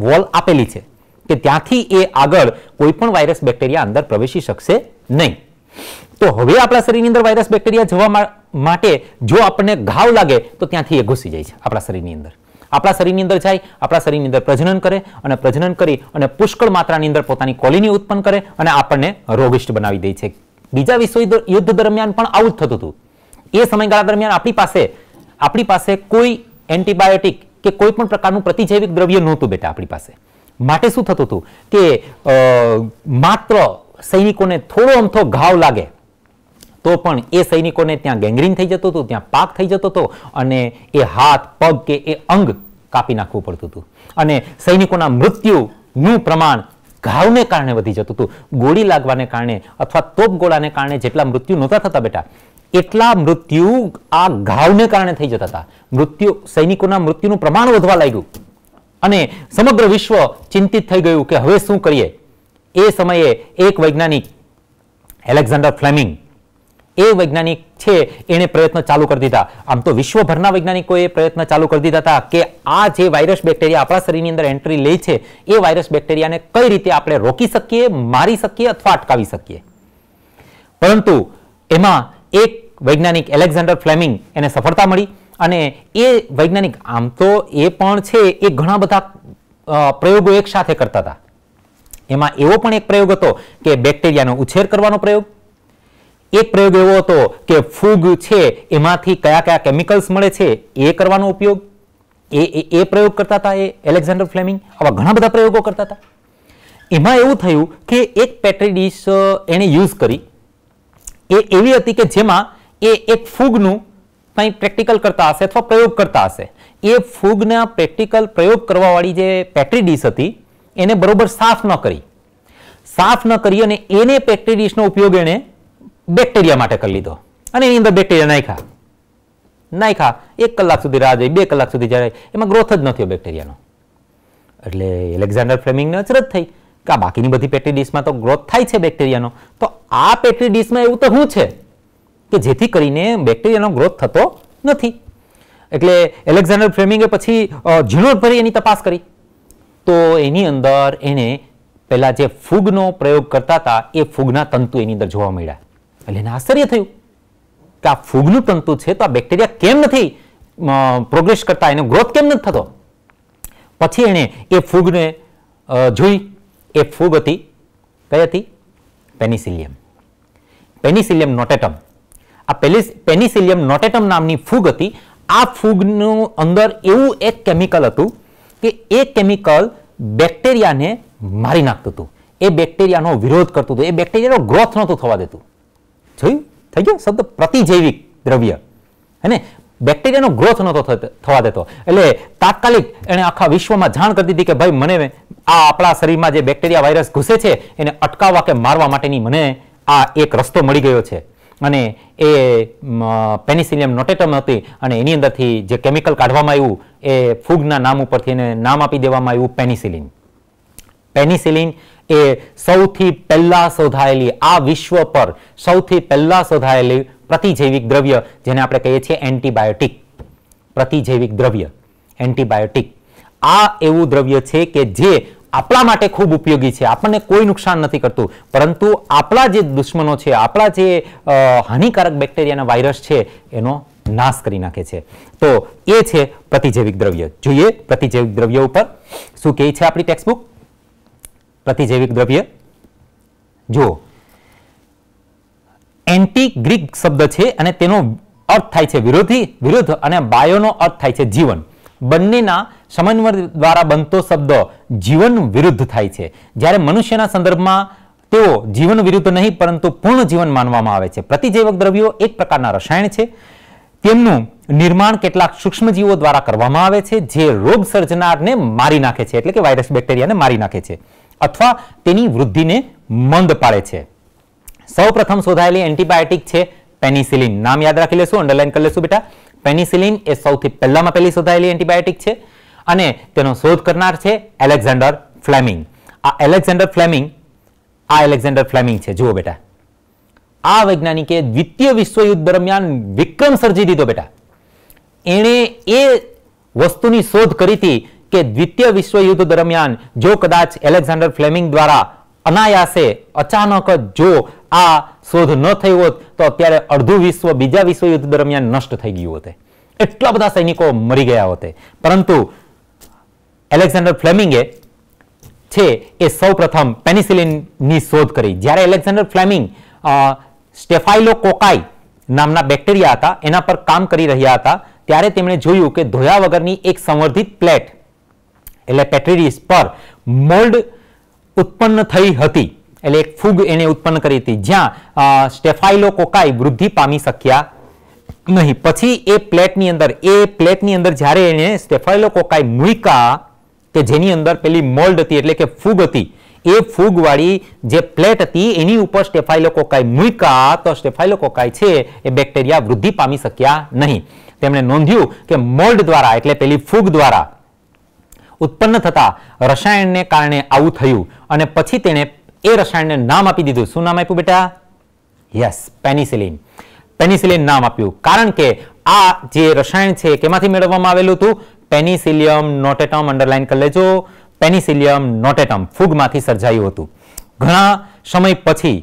[SPEAKER 1] વોલ આપેલી છે કે ત્યાંથી એ આગળ કોઈ પણ વાયરસ, બેક્ટેરિયા અંદર પ્રવેશી શકશે નહીં. તો હવે આપણા શરીરની અંદર વાયરસ, બેક્ટેરિયા જવા માટે જો આપણને ઘાવ લાગે તો ત્યાંથી એ ઘૂસી જાય છે આપણા શરીરની અંદર. આપણા શરીરની અંદર જાય, આપણા શરીરની અંદર પ્રજનન કરે અને પ્રજનન કરી અને પુષ્કળ માત્રાની અંદર પોતાની કોલોની ઉત્પન્ન કરે અને આપણને રોગિષ્ટ બનાવી દે છે. બીજા વિશ્વયુદ્ધ દરમિયાન પણ આવું જ થતું હતું. એ સમયગાળા દરમિયાન આપણી પાસે કોઈ એન્ટીબાયોટિક કે કોઈ પણ પ્રકારનું પ્રતિજૈવિક દ્રવ્ય નહોતું બેટા આપણી પાસે. માટે શું થતું હતું કે માત્ર સૈનિકોને થોડો અમથો ઘાવ લાગે તો પણ એ સૈનિકોને ત્યાં ગેંગ્રીન થઈ જતું હતું, ત્યાં પાક થઈ જતો હતો અને એ હાથ પગ કે એ અંગ કાપી નાખવું પડતું હતું અને સૈનિકોના મૃત્યુનું પ્રમાણ ઘાવને કારણે વધી જતું હતું. ગોળી લાગવાને કારણે અથવા તોપગોળાને કારણે જેટલા મૃત્યુ નહોતા થતા બેટા, એટલા મૃત્યુ આ ઘાવને કારણે થઈ જતા હતા. સૈનિકોના મૃત્યુનું પ્રમાણ વધવા લાગ્યું અને સમગ્ર વિશ્વ ચિંતિત થઈ ગયું કે હવે શું કરીએ. એ સમયે એક વૈજ્ઞાનિક એલેક્ઝાન્ડર ફ્લેમિંગ, એ વૈજ્ઞાનિક છે એણે પ્રયત્ન ચાલુ કરી દીધા. આમ તો વિશ્વભરના વૈજ્ઞાનિકોએ પ્રયત્ન ચાલુ કરી દીધા હતા કે આ જે વાયરસ બેક્ટેરિયા આપણા શરીરની અંદર એન્ટ્રી લે છે એ વાયરસ બેક્ટેરિયાને કઈ રીતે આપણે રોકી શકીએ, મારી શકીએ અથવા અટકાવી શકીએ. પરંતુ એમાં એક વૈજ્ઞાનિક એલેક્ઝાન્ડર ફ્લેમિંગ એને સફળતા મળી અને એ વૈજ્ઞાનિક આમ તો એ પણ છે એ ઘણા બધા પ્રયોગો એક સાથે કરતા હતા. એમાં એવો પણ એક પ્રયોગ હતો કે બેક્ટેરિયાનો ઉછેર કરવાનો પ્રયોગ. એક પ્રયોગ એવો હતો કે ફૂગ છે એમાંથી કયા કયા કેમિકલ્સ મળે છે એ કરવાનો ઉપયોગ. એ પ્રયોગ કરતા હતા એ એલેક્ઝાન્ડર ફ્લેમિંગ. આવા ઘણા બધા પ્રયોગો કરતા હતા. એમાં એવું થયું કે એક પેટ્રી ડીશ એણે યુઝ કરી. એ એવી હતી કે જેમાં એ એક ફૂગનું કંઈ પ્રેક્ટિકલ કરતા હશે અથવા પ્રયોગ કરતા હશે. એ ફૂગના પ્રેક્ટિકલ પ્રયોગ કરવાવાળી જે પેટ્રી ડીશ હતી એને બરોબર સાફ ન કરી. સાફ ન કરી અને એને પેટ્રી ડીશનો ઉપયોગ એણે બેક્ટેરિયા માટે કરી લીધો અને એની અંદર બેક્ટેરિયા નાખ્યા 1 કલાક સુધી રાહ જોઈ, 2 કલાક સુધી જાય, એમાં ગ્રોથ જ ન થયો બેક્ટેરિયાનો. એટલે એલેક્ઝાન્ડર ફ્લેમિંગને અચરજ થઈ કે આ બાકીની બધી પેટ્રી ડીશમાં તો ગ્રોથ થાય છે બેક્ટેરિયાનો, તો આ પેટ્રી ડીશમાં એવું તો શું છે કે જેથી કરીને બેક્ટેરિયાનો ગ્રોથ થતો નથી. એટલે એલેક્ઝાન્ડર ફ્લેમિંગે પછી ઝીણવટભરી એની તપાસ કરી તો એની અંદર એને પહેલા જે ફૂગનો પ્રયોગ કરતા હતા એ ફૂગના તંતુ એની અંદર જોવા મળ્યા. એટલે એને આશ્ચર્ય થયું કે આ ફૂગનું તંતુ છે તો આ બેક્ટેરિયા કેમ નથી પ્રોગ્રેસ કરતા, એનો ગ્રોથ કેમ નથી થતો. પછી એણે એ ફૂગને જોઈ. એ ફૂગ હતી કઈ હતી? પેનિસિલિયમ. પેનિસિલિયમ નોટેટમ. આ પેનિસિલિયમ નોટેટમ નામની ફૂગ હતી. આ ફૂગનું અંદર એવું એક કેમિકલ હતું કે એ કેમિકલ બેક્ટેરિયાને મારી નાખતું હતું. એ બેક્ટેરિયાનો વિરોધ કરતું હતું. એ બેક્ટેરિયાનો ગ્રોથ નહોતું થવા દેતું. જોયું? થઈ ગયો શબ્દ પ્રતિજૈવિક દ્રવ્ય. હે, બેક્ટેરિયાનો ગ્રોથ નહોતો થવા દેતો. એટલે તાત્કાલિક એણે આખા વિશ્વમાં જાણ કરી દીધી કે ભાઈ મને આ આપણા શરીરમાં જે બેક્ટેરિયા વાયરસ ઘૂસે છે એને અટકાવવા કે મારવા માટેની મને આ એક રસ્તો મળી ગયો છે. અને એ પેનિસિલિયમ નોટેટમ હતી અને એની અંદરથી જે કેમિકલ કાઢવામાં આવ્યું એ ફૂગના નામ ઉપરથી એને નામ આપી દેવામાં આવ્યું પેનિસિલિન. પેનિસિલિન એ સૌથી પહેલા શોધાયેલી, આ વિશ્વ પર સૌથી પહેલા શોધાયેલી પ્રતિજૈવિક દ્રવ્ય જેને આપણે કહીએ છીએ એન્ટીબાયોટિક. પ્રતિજૈવિક દ્રવ્ય એન્ટીબાયોટિક આ એવું દ્રવ્ય છે કે જે આપણા માટે ખૂબ ઉપયોગી છે. આપણને કોઈ નુકસાન નથી કરતું, પરંતુ આપણા જે દુશ્મનો છે, આપણા જે હાનિકારક બેક્ટેરિયાના વાયરસ છે એનો નાશ કરી નાખે છે. તો એ છે પ્રતિજૈવિક દ્રવ્ય. જોઈએ પ્રતિજૈવિક દ્રવ્ય ઉપર શું કહે છે આપણી ટેક્સ્ટબુક. પ્રતિજૈવિક દ્રવ્ય જુઓ, એન્ટી ગ્રીક શબ્દ છે અને તેનો અર્થ થાય છે વિરુદ્ધ અને બાયોનો અર્થ થાય છે જીવન. બંનેના સમન્વય દ્વારા બનતો શબ્દ જીવન વિરુદ્ધ થાય છે. જ્યારે મનુષ્યના સંદર્ભમાં તેઓ જીવન વિરુદ્ધ નહીં પરંતુ પૂર્ણ જીવન માનવામાં આવે છે. પ્રતિજૈવિક દ્રવ્યો એક પ્રકારના રસાયણ છે. તેમનું નિર્માણ કેટલાક સૂક્ષ્મજીવો દ્વારા કરવામાં આવે છે જે રોગ સર્જનારને મારી નાખે છે, એટલે કે વાયરસ બેક્ટેરિયાને મારી નાખે છે અથવા તેની વૃદ્ધિને મંદ પાડે છે. સૌપ્રથમ શોધાયેલી એન્ટીબાયોટિક છે પેનિસિલિન. નામ યાદ રાખી લેશું, અંડરલાઈન કરી લેશું બેટા. પેનિસિલિન એ સૌથી પહેલામાં પહેલી શોધાયેલી એન્ટીબાયોટિક છે અને તેનો શોધ કરનાર છે એલેક્ઝાન્ડર ફ્લેમિંગ. આ એલેક્ઝાન્ડર ફ્લેમિંગ છે. જુઓ બેટા, આ વૈજ્ઞાનિકે દ્વિતીય વિશ્વયુદ્ધ દરમિયાન વિક્રમ સર્જી દીધો બેટા. એણે એ વસ્તુની શોધ કરી હતી કે દ્વિતીય વિશ્વયુદ્ધ દરમિયાન જો કદાચ એલેક્ઝાન્ડર ફ્લેમિંગ દ્વારા અનાયાસે અચાનક જ જો આ શોધ ન થઈ હોત તો અત્યારે અડધું વિશ્વ બીજા વિશ્વયુદ્ધ દરમિયાન નષ્ટ થઈ ગયું હોત. એટલા બધા સૈનિકો મરી ગયા હોત. પરંતુ એલેક્ઝાન્ડર ફ્લેમિંગે છે એ સૌપ્રથમ પેનિસિલિનની શોધ કરી. જ્યારે એલેક્ઝાન્ડર ફ્લેમિંગ સ્ટેફાઇલોકોકાઈ નામના બેક્ટેરિયા હતા એના પર કામ કરી રહ્યા હતા ત્યારે તેમણે જોયું કે ધોયા વગરની એક સંવર્ધિત પ્લેટ એટલે પેટ્રી ડીશ પર મોલ્ડ ઉત્પન્ન થઈ હતી, એટલે એક ફૂગ એને ઉત્પન્ન કરી હતી જ્યાં સ્ટેફાઇલોકોકાઈ વૃદ્ધિ પામી શક્યા નહીં. પછી એ પ્લેટની અંદર જ્યારે એને સ્ટેફાઇલોકોકાઈ મૂક્યા કે જેની અંદર પેલી મોલ્ડ હતી એટલે કે ફૂગ હતી, એ ફૂગવાળી જે પ્લેટ હતી એની ઉપર સ્ટેફાઇલોકોકાઈ મૂક્યા તો સ્ટેફાઇલોકોકાઈ છે એ બેક્ટેરિયા વૃદ્ધિ પામી શક્યા નહીં. તેમણે નોંધ્યું કે મોલ્ડ દ્વારા એટલે પેલી ફૂગ દ્વારા ઉત્પન્ન થતા રસાયણને કારણે આવું થયું અને પછી તેણે એ રસાયણને નામ આપી દીધું. શું નામ આપ્યું બેટા? Yes, penicillin. પેનિસિલિન નામ આપ્યું કારણ કે આ જે રસાયણ છે કેમાંથી મેળવવામાં આવેલું હતું? પેનિસિલિયમ નોટેટમ. અંડરલાઈન કરી લેજો, પેનિસિલિયમ નોટેટમ ફૂગમાંથી સર્જાયું હતું. ઘણા સમય પછી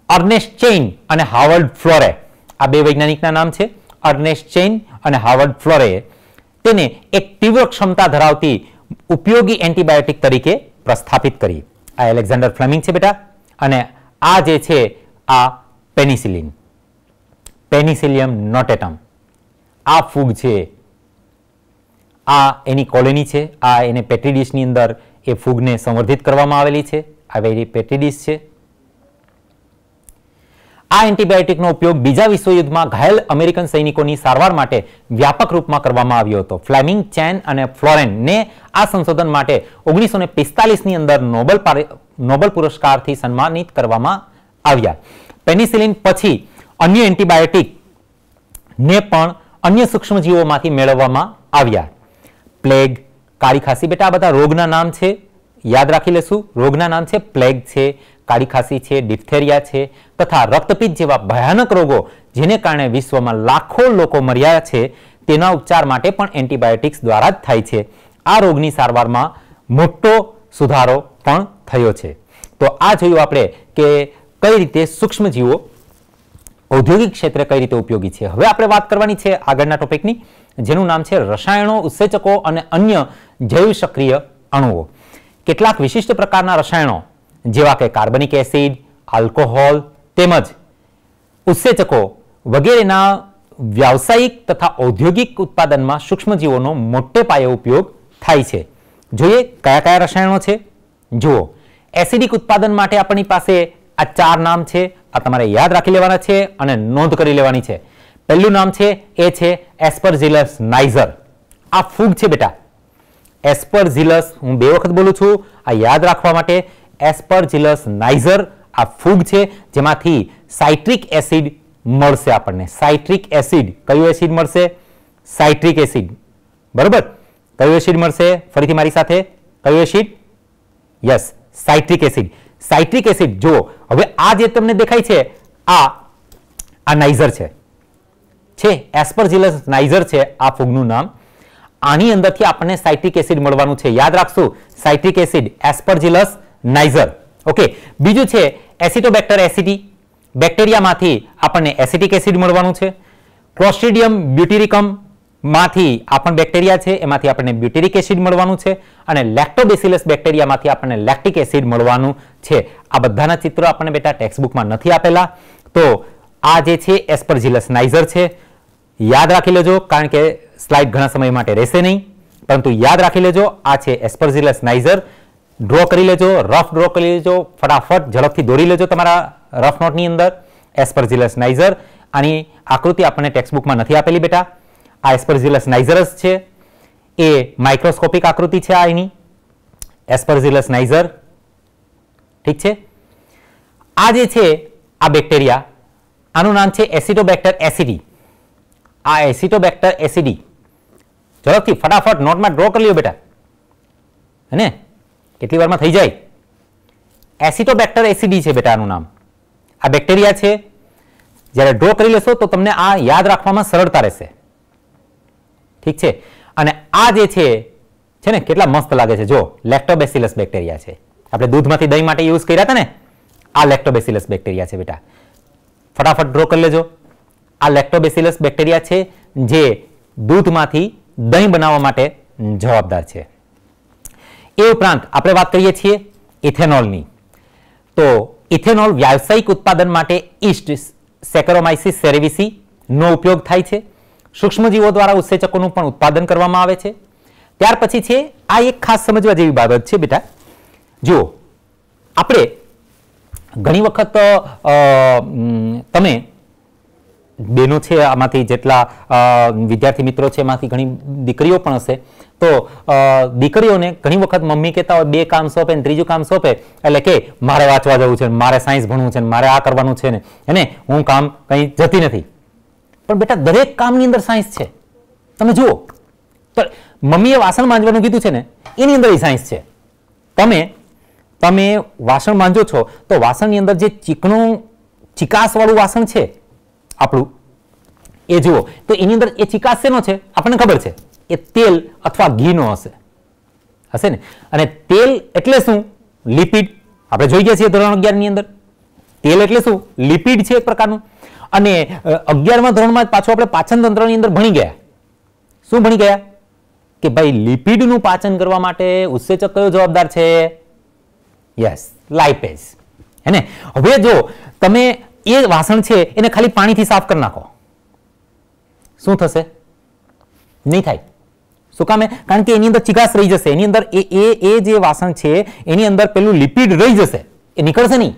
[SPEAKER 1] અર્નેસ્ટ ચેઇન અને હાર્વર્ડ ફ્લોરે, આ બે વૈજ્ઞાનિકના નામ છે, અર્નેસ્ટ ચેઇન અને હાર્વર્ડ ફ્લોરે, તેને એક તીવ્ર ક્ષમતા ધરાવતી ઉપયોગી એન્ટીબાયોટિક તરીકે પ્રસ્થાપિત કરી. આ એલેક્ઝાન્ડર ફ્લેમિંગ છે બેટા, અને આ જે છે આ પેનિસિલિન, પેનિસિલિયમ નોટેટમ, આ ફૂગ છે, આ એની કોલોની છે, આ એને પેટ્રી ડીશની અંદર એ ફૂગને સંવર્ધિત કરવામાં આવેલી છે. આ વેરી પેટ્રી ડીશ છે. આ એન્ટીબાયોટિકનો ઉપયોગ બીજા વિશ્વયુદ્ધમાં ઘાયલ અમેરિકન સૈનિકોની સારવાર માટે વ્યાપક રૂપમાં કરવામાં આવ્યો હતો. ફ્લેમિંગ, ચેન અને ફ્લોરેનને આ સંશોધન માટે 1945ની અંદર નોબેલ પુરસ્કારથી સન્માનિત કરવામાં આવ્યા. પેનિસિલિન પછી અન્ય એન્ટીબાયોટિક ને પણ અન્ય સૂક્ષ્મજીવોમાંથી મેળવવામાં આવ્યા. પ્લેગ, કાળી ખાંસી, બેટા આ બધા રોગના નામ છે, યાદ રાખી લેશું. રોગના નામ છે પ્લેગ છે, કાળી ખાંસી છે, ડિફ્થેરિયા છે તથા રક્તપિત્ત જેવા ભયાનક રોગો જેને કારણે વિશ્વમાં લાખો લોકો મર્યા છે તેના ઉપચાર માટે પણ એન્ટીબાયોટિક્સ દ્વારા જ થાય છે. આ રોગની સારવારમાં મોટો સુધારો પણ થયો છે. તો આ જોયું આપણે કે કઈ રીતે સૂક્ષ્મજીવો ઔદ્યોગિક ક્ષેત્રે કઈ રીતે ઉપયોગી છે. હવે આપણે વાત કરવાની છે આગળના ટોપિકની, જેનું નામ છે રસાયણો, ઉત્સેચકો અને અન્ય જૈવ સક્રિય અણુઓ. કેટલાક વિશિષ્ટ પ્રકારના રસાયણો જેવા કે કાર્બનિક એસિડ, આલ્કોહોલ તેમજ ઉત્સેચકો વગેરેના વ્યાવસાયિક તથા ઔદ્યોગિક ઉત્પાદનમાં સૂક્ષ્મજીવોનો મોટે પાયે ઉપયોગ થાય છે. જોઈએ કયા કયા રસાયણો છે. જુઓ, એસિડિક ઉત્પાદન માટે આપણી પાસે આ 4 નામ છે, આ તમારે યાદ રાખી લેવાના છે અને નોંધ કરી લેવાની છે. પહેલું નામ છે એ છે એસ્પરજીલસ નાઇઝર. આ ફૂગ છે બેટા, એસ્પરજીલસ, હું 2 વખત બોલું છું આ યાદ રાખવા માટે. એસ્પરજીલસ નાઇઝર આ ફૂગ છે જેમાંથી સાઇટ્રિક એસિડ મળશે આપણને. સાઇટ્રિક એસિડ, કયું એસિડ મળશે? Citric acid. બરોબર, કયું એસિડ મળશે? ફરીથી મારી સાથે, કયું acid? Yes, citric acid. Citric acid જુઓ, હવે આ જે તમને દેખાય છે આ નાઇઝર છે એસ્પરજીલસ નાઇઝર છે આ ફૂગનું નામ. આની અંદરથી આપણને સાઇટ્રિક એસિડ મળવાનું છે. યાદ રાખશું, સાઇટ્રિક એસિડ, એસ્પરજીલસ નાઇઝર. ઓકે, બીજું છે એસિટોબેક્ટર એસિડી. બેક્ટેરિયામાંથી આપણને એસિટિક એસિડ મળવાનું છે. ક્લોસ્ટ્રીડિયમ બ્યુટેરિકમ માંથી આ પણ બેક્ટેરિયા છે, એમાંથી આપણને બ્યુટેરિક એસિડ મળવાનું છે. અને લેક્ટોબેસિલસ બેક્ટેરિયામાંથી આપણને લેક્ટિક એસિડ મળવાનું છે. આ બધાના ચિત્રો આપણને બેટા ટેક્સ્ટબુકમાં નથી આપેલા. તો આ જે છે એસ્પરજીલસ નાઇઝર છે, યાદ રાખી લેજો કારણ કે સ્લાઇડ ઘણા સમય માટે રહેશે નહીં, પરંતુ યાદ રાખી લેજો. આ છે એસ્પરજીલસ નાઇઝર. ડ્રો કરી લેજો, રફ ડ્રો કરી લેજો, ફટાફટ ઝડપથી દોરી લેજો તમારા રફ નોટની અંદર. એસ્પરજીલસ નાઇઝર, આની આકૃતિ આપણને ટેક્સ્ટબુકમાં નથી આપેલી બેટા. આ એસ્પરજીલસ નાઇઝર છે, એ માઇક્રોસ્કોપિક આકૃતિ છે આ એની એસ્પરજીલસ નાઇઝર. ઠીક છે. આ જે છે આ બેક્ટેરિયા, આનું નામ છે એસિટોબેક્ટર એસિડી. આ એસિટોબેક્ટર એસિડી ઝડપથી ફટાફટ નોટમાં ડ્રો કરી લ્યો બેટા, હે, કેટલી વારમાં થઈ જાય. એસિટોબેક્ટર એસિડી છે બેટા આનું નામ. આ બેક્ટેરિયા છે. જ્યારે ડ્રો કરી લેશો તો તમને આ યાદ રાખવામાં સરળતા રહેશે. ઠીક છે. અને આ જે છે ને કેટલા મસ્ત લાગે છે. જો લેક્ટોબેસિલસ બેક્ટેરિયા છે, આપણે દૂધમાંથી દહીં માટે યુઝ કર્યા હતા ને, આ લેક્ટોબેસિલસ બેક્ટેરિયા છે બેટા. ફટાફટ ડ્રો કરી લેજો. આ લેક્ટોબેસિલસ બેક્ટેરિયા છે જે દૂધમાંથી દહીં બનાવવા માટે જવાબદાર છે. એ ઉપરાંત આપણે વાત કરીએ છીએ ઇથેનોલની. તો ઇથેનોલ વ્યાવસાયિક ઉત્પાદન માટે ઈસ્ટ સેકેરોમાઇસિસ સેરેવિસી નો ઉપયોગ થાય છે. સૂક્ષ્મજીવો દ્વારા ઉત્સેચકોનું પણ ઉત્પાદન કરવામાં આવે છે. ત્યાર પછી છે આ એક ખાસ સમજવા જેવી બાબત છે બેટા. જુઓ, આપણે ઘણી વખત તમે બેનો છે, આમાંથી જેટલા વિદ્યાર્થી મિત્રો છે એમાંથી ઘણી દીકરીઓ પણ હશે, તો દીકરીઓને ઘણી વખત મમ્મી કહેતા હોય 2 કામ સોંપે ને ત્રીજું કામ સોંપે એટલે કે મારે વાંચવા જવું છે, મારે સાયન્સ ભણવું છે, મારે આ કરવાનું છે ને એને હું કામ કંઈ જતી નથી. પણ બેટા દરેક કામની અંદર સાયન્સ છે. તમે જુઓ તો મમ્મીએ વાસણ માંજવાનું કીધું છે ને એની અંદર સાયન્સ છે. તમે વાસણ માંજો છો તો વાસણની અંદર જે ચિકાસવાળું વાસણ છે આપણું, એ જુઓ તો એની અંદર એ ચિકાસ શેનો છે આપણને ખબર છે, એ તેલ અથવા ઘીનો હશે ને. અને તેલ એટલે શું? લિપિડ. આપણે જોઈ ગયા છીએ ધોરણ 11 ની અંદર. તેલ એટલે શું? લિપિડ છે એક પ્રકારનું. અને 11મા ધોરણમાં પાછું આપણે પાચન તંત્રની અંદર ભણી ગયા. શું ભણી ગયા? કે ભાઈ લિપિડનું પાચન કરવા માટે ઉત્સેચક કયો જવાબદાર છે? Yes, lipase. હે ને? હવે જો તમે એ વાસણ છે એને ખાલી પાણીથી સાફ કરી નાખો, શું થશે? નહીં થાય. શું કામે? કારણ કે એની અંદર ચિકાસ રહી જશે. એની અંદર એ જે વાસણ છે એની અંદર પેલું લિપિડ રહી જશે, એ નીકળશે નહીં.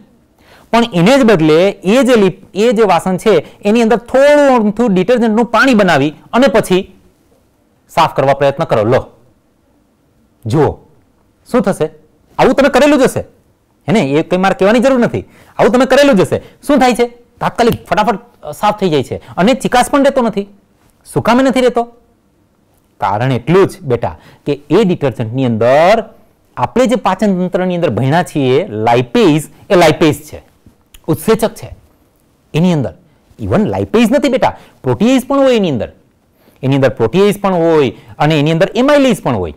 [SPEAKER 1] પણ એને જ બદલે એ જે વાસણ છે એની અંદર થોડું ડિટર્જન્ટનું પાણી બનાવી અને પછી સાફ કરવા પ્રયત્ન કરો. લો જુઓ શું થશે. આવું તમે કરેલું જ હશે, હે ને? એ કંઈ મારે કહેવાની જરૂર નથી. આવું તમે કરેલું જ હશે. શું થાય છે? તાત્કાલિક ફટાફટ સાફ થઈ જાય છે અને ચિકાસ પણ રહેતો નથી. શું કામે નથી રહેતો? કારણ એટલું જ બેટા કે એ ડિટર્જન્ટની અંદર આપણે જે પાચન તંત્રની અંદર ભણ્યા છીએ લાઇપેઝ, એ લાઇપેઝ છે, ઉત્સેચક છે. એની અંદર ઇવન લાઇપેઝ નથી બેટા, પ્રોટીએઝ પણ હોય એની અંદર. એની અંદર પ્રોટીએઝ પણ હોય અને એની અંદર એમાઇલેઝ પણ હોય.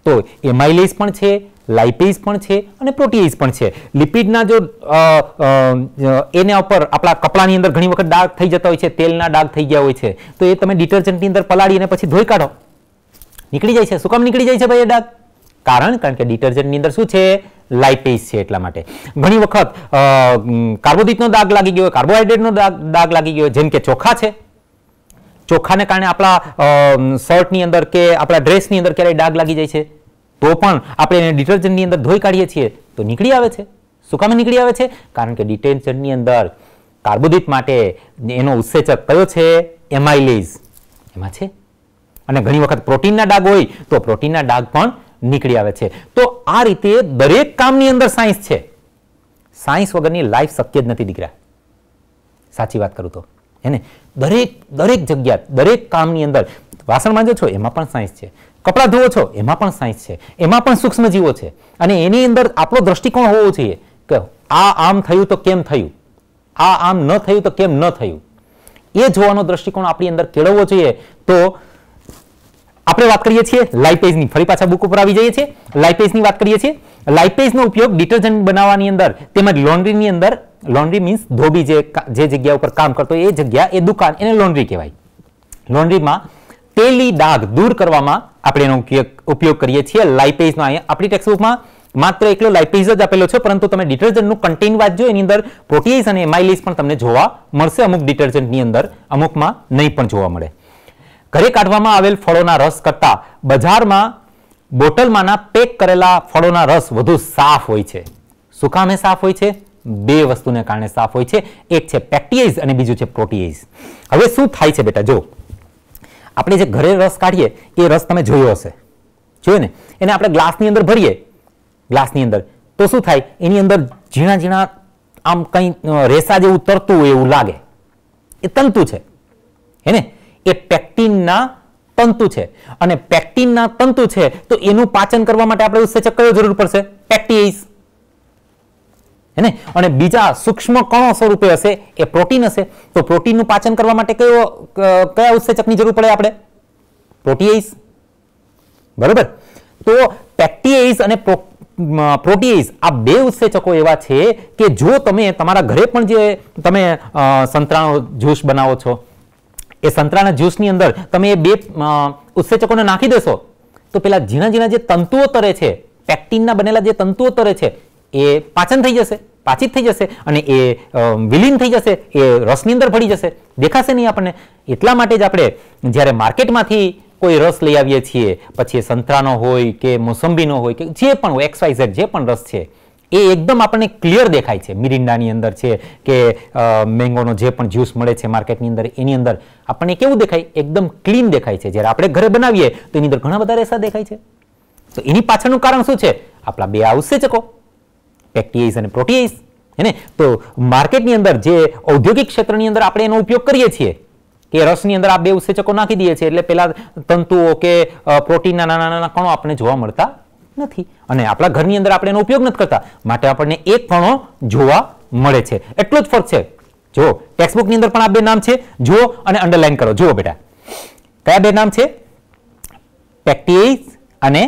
[SPEAKER 1] તો એમાઇલેઝ પણ છે, લાઇપેઝ પણ છે અને પ્રોટીએઝ પણ છે. લિપિડના જો એના ઉપર આપણા કપડાની અંદર ઘણી વખત ડાઘ થઈ જતા હોય છે, તેલના ડાઘ થઈ ગયા હોય છે, તો એ તમે ડિટર્જન્ટની અંદર પલાળી અને પછી ધોઈ કાઢો, નીકળી જાય છે. શું કામ નીકળી જાય છે ભાઈ એ ડાઘ? કારણ કે ડિટર્જન્ટની અંદર શું છે? લાઇપેઝ છે. એટલા માટે ઘણી વખત કાર્બોદિતનો દાગ લાગી ગયો, કાર્બોહાઈડ્રેટનો દાગ લાગી ગયો, જેમ કે ચોખા છે. ચોખાને કારણે આપણા શર્ટની અંદર કે આપણા ડ્રેસની અંદર ક્યારેય ડાઘ લાગી જાય છે તો પણ આપણે એને ડિટર્જન્ટની અંદર ધોઈ કાઢીએ છીએ તો નીકળી આવે છે. શું કામ નીકળી આવે છે? કારણ કે ડિટર્જન્ટની અંદર કાર્બોદિત માટે એનો ઉત્સેચક કયો છે? એમાઇલેઝ એમાં છે. અને ઘણી વખત પ્રોટીનના ડાઘ હોય તો પ્રોટીનના ડાઘ પણ નીકળી આવે છે. તો આ રીતે દરેક કામની અંદર સાયન્સ છે. સાયન્સ વગરની લાઈફ શક્ય જ નથી દીકરા, સાચી વાત કરું તો. એને દરેક જગ્યા, દરેક કામની અંદર વાસણ માંજો છો એમાં પણ સાયન્સ છે, કપડાં ધોવો છો એમાં પણ સાયન્સ છે, એમાં પણ સૂક્ષ્મજીવો છે. અને એની અંદર આપણો દ્રષ્ટિકોણ હોવો જોઈએ કે આ આમ થયું તો કેમ થયું, આ આમ ન થયું તો કેમ ન થયું, એ જોવાનો દ્રષ્ટિકોણ આપણી અંદર કેળવવો જોઈએ. તો આપણે વાત કરીએ છીએ લાઇપેઝની. ફરી પાછા બુક ઉપર આવી જઈએ છીએ. લાઇપેઝની વાત કરીએ છીએ. લાઇપેઝનો ઉપયોગ ડિટર્જન્ટ બનાવવાની અંદર તેમજ લોન્ડ્રીની અંદર, લોન્ડ્રી મીન્સ ધોબી જે જગ્યા ઉપર કામ કરતો એ જગ્યા, એ દુકાન, એને લોન્ડ્રી કહેવાય. લોન્ડ્રીમાં તેલી ડાઘ દૂર કરવામાં આપણે એનો ઉપયોગ કરીએ છીએ લાઇપેઝનો. અહીંયા આપણી ટેક્સ્ટબુકમાં માત્ર એકલો લાઇપેઝ જ આપેલો છે, પરંતુ તમે ડિટર્જન્ટનું કન્ટેન્ટ વાંચજો, એની અંદર પ્રોટીએઝ અને એમાઇલેઝ પણ તમને જોવા મળશે. અમુક ડિટર્જન્ટની અંદર, અમુકમાં નહીં પણ જોવા મળે. ઘરે કાઢવામાં આવેલ ફળોના રસ કરતા બજારમાં બોટલમાંના પેક કરેલા ફળોના રસ વધુ સાફ હોય છે. શું કામે સાફ હોય છે? 2 વસ્તુને કારણે સાફ હોય છે. એક છે પેક્ટિએઝ અને બીજું છે પ્રોટીએઝ. હવે શું થાય છે બેટા? જો આપણે જે ઘરે રસ કાઢીએ એ રસ તમે જોયો હશે, જોયો ને? એને આપણે ગ્લાસની અંદર ભરીએ, ગ્લાસની અંદર, તો શું થાય? એની અંદર ઝીણા ઝીણા આમ કંઈ રેસા જેવું તરતું હોય એવું લાગે. એ તંતુ છે, હે ને? એ પેક્ટિનના તંતુ છે. અને પેક્ટિનના તંતુ છે તો એનું પાચન કરવા માટે આપણે ઉત્સેચક કયો જરૂર પડશે? પેક્ટિએઝ, હે ને? અને બીજા સૂક્ષ્મ કણો સ્વરૂપે હશે એ પ્રોટીન હશે. તો પ્રોટીનનું પાચન કરવા માટે કયા ઉત્સેચકની જરૂર પડે આપણે? પ્રોટીએઝ, બરોબર? તો પેક્ટિએઝ અને પ્રોટીએઝ આ 2 ઉત્સેચકો એવા છે કે જો તમે તમારા ઘરે પણ જે તમે સંતરાનો જ્યુસ બનાવો છો, એ સંતરાના જ્યુસની અંદર તમે એ 2 ઉત્સેચકોને નાખી દેશો તો પેલા ઝીણા ઝીણા જે તંતુઓ તરે છે, પેક્ટિનના બનેલા જે તંતુઓ તરે છે, એ પાચન થઈ જશે. પાચિત થઈ જશે અને એ વિલીન થઈ જશે, એ રસની અંદર ભળી જશે, દેખાશે નહીં આપણને. એટલા માટે જ આપણે જ્યારે માર્કેટમાંથી કોઈ રસ લઈ આવીએ છીએ, પછી એ સંતરાનો હોય કે મોસંબીનો હોય કે જે પણ હોય, XYZ જે પણ રસ છે એ એકદમ આપણને ક્લિયર દેખાય છે. મિરિન્ડાની અંદર છે કે મેંગોનો જે પણ જ્યુસ મળે છે માર્કેટની અંદર, એની અંદર આપણને કેવું દેખાય? એકદમ ક્લીન દેખાય છે. જ્યારે આપણે ઘરે બનાવીએ તો એની અંદર ઘણા બધા રેસા દેખાય છે. તો એની પાછળનું કારણ શું છે? આપણા બે ઉત્સેચકો, પેક્ટિએઝ અને પ્રોટીએઝ. હે ને? તો માર્કેટની અંદર જે ઔદ્યોગિક ક્ષેત્રની અંદર આપણે એનો ઉપયોગ કરીએ છીએ કે રસની અંદર આ બે ઉત્સેચકો નાખી દઈએ છીએ એટલે પેલા તંતુઓ કે પ્રોટીનના નાના નાના કણો આપણને જોવા મળતા નથી. અને આપણા ઘરની અંદર આપણે એનો ઉપયોગ નથી કરતા, માટે આપણને એક કણો જોવા મળે છે. એટલો જ ફરક છે. જો ટેક્સ્ટબુકની અંદર પણ આ બે નામ છે, જુઓ અને અંડરલાઈન કરો. જુઓ બેટા, કયા બે નામ છે? પેક્ટિએઝ અને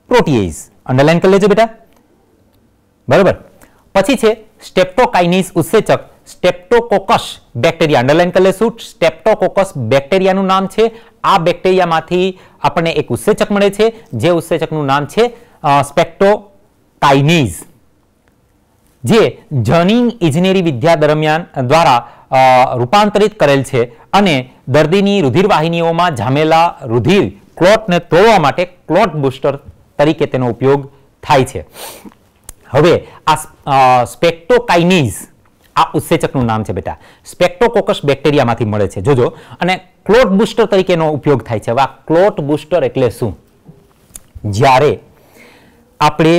[SPEAKER 1] પ્રોટીએઝ. અંડરલાઈન કરી લેજો બેટા. બરાબર. પછી છે સ્ટ્રેપ્ટોકાઇનેઝ ઉત્સેચક, સ્ટ્રેપ્ટોકોકસ બેક્ટેરિયા. અંડરલાઈન કરી લેશું. સ્ટ્રેપ્ટોકોકસ બેક્ટેરિયાનું નામ છે. આ બેક્ટેરિયામાંથી આપણને એક ઉત્સેચક મળે છે, જે ઉત્સેચકનું નામ છે સ્ટ્રેપ્ટોકાઇનેઝ, જે જનીન ઇજનેરી વિદ્યા દરમિયાન દ્વારા રૂપાંતરિત કરેલ છે અને દર્દીની રુધિરવાહિનીઓમાં જામેલા રુધિર ક્લોટને તોડવા માટે ક્લોટ બુસ્ટર તરીકે તેનો ઉપયોગ થાય છે. હવે આ સ્ટ્રેપ્ટોકાઇનેઝ આ ઉત્સેચકનું નામ છે બેટા. સ્ટ્રેપ્ટોકોકસ બેક્ટેરિયામાંથી મળે છે, જોજો. અને ક્લોટ બુસ્ટર તરીકેનો ઉપયોગ થાય છે. હવે આ ક્લોટ બુસ્ટર એટલે શું? જ્યારે આપણે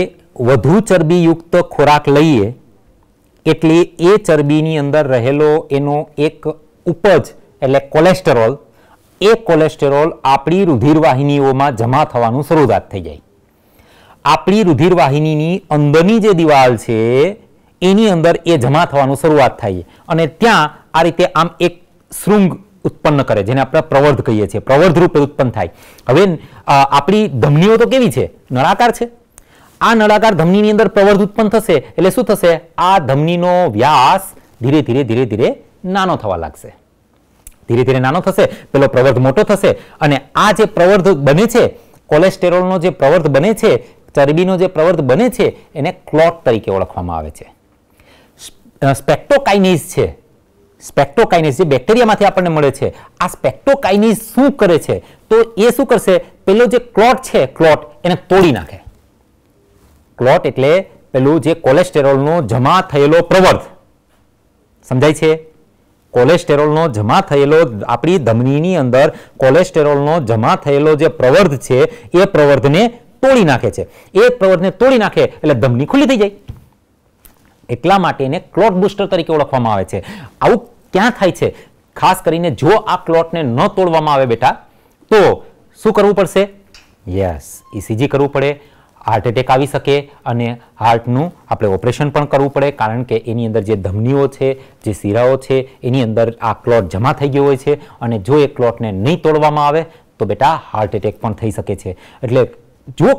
[SPEAKER 1] વધુ ચરબીયુક્ત ખોરાક લઈએ એટલે એ ચરબીની અંદર રહેલો એનો એક ઉપજ એટલે કોલેસ્ટેરોલ, એ કોલેસ્ટેરોલ આપણી રુધિરવાહિનીઓમાં જમા થવાનું શરૂઆત થઈ જાય. આપણી રુધિરવાહિનીની અંદરની જે દિવાલ છે એની અંદર એ જમા થવાનું શરૂઆત થાય અને ત્યાં આ રીતે આમ એક શૃંગ ઉત્પન્ન કરે, જેને આપણે પ્રવર્ધ કહીએ છીએ. પ્રવર્ધ રૂપે ઉત્પન્ન થાય. હવે આપણી ધમનીઓ તો કેવી છે? નળાકાર છે. આ નળાકાર ધમનીની અંદર પ્રવર્ધ ઉત્પન્ન થશે એટલે શું થશે? આ ધમનીનો વ્યાસ ધીરે ધીરે ધીરે ધીરે નાનો થવા લાગશે. ધીરે ધીરે નાનો થશે, પેલો પ્રવર્ધ મોટો થશે અને આ જે પ્રવર્ધ બને છે, કોલેસ્ટેરોલનો જે પ્રવર્ધ બને છે, ચરબીનો જે પ્રવર્ધ બને છે, એને ક્લોટ તરીકે ઓળખવામાં આવે છે. સ્ટ્રેપ્ટોકાઇનેઝ છે, સ્ટ્રેપ્ટોકાઇનેઝ જે બેક્ટેરિયામાંથી આપણને મળે છે, આ સ્ટ્રેપ્ટોકાઇનેઝ શું કરે છે? તો એ શું કરશે? પેલો જે ક્લોટ છે, ક્લોટ એને તોડી નાખે. ક્લોટ એટલે પેલું જે કોલેસ્ટેરોલનો જમા થયેલો પ્રવર્ધ, સમજાય છે? કોલેસ્ટેરોલનો જમા થયેલો, આપણી ધમનીની અંદર કોલેસ્ટેરોલનો જમા થયેલો જે પ્રવર્ધ છે એ પ્રવર્ધને તોડી નાખે છે. એ પ્રવર્ધને તોડી નાખે એટલે ધમની ખુલ્લી થઈ જાય. એટલા માટે એને ક્લોટ બુસ્ટર તરીકે ઓળખવામાં આવે છે. આવું ક્યાં થાય છે? ખાસ કરીને જો આ ક્લોટને ન તોડવામાં આવે બેટા તો શું કરવું પડશે? યસ, ECG કરવું પડે, હાર્ટ એટેક આવી શકે અને હાર્ટનું આપણે ઓપરેશન પણ કરવું પડે, કારણ કે એની અંદર જે ધમનીઓ છે, જે શિરાઓ છે, એની અંદર આ ક્લોટ જમા થઈ ગયો હોય છે અને જો એ ક્લોટને નહીં તોડવામાં આવે તો બેટા હાર્ટ એટેક પણ થઈ શકે છે. એટલે જો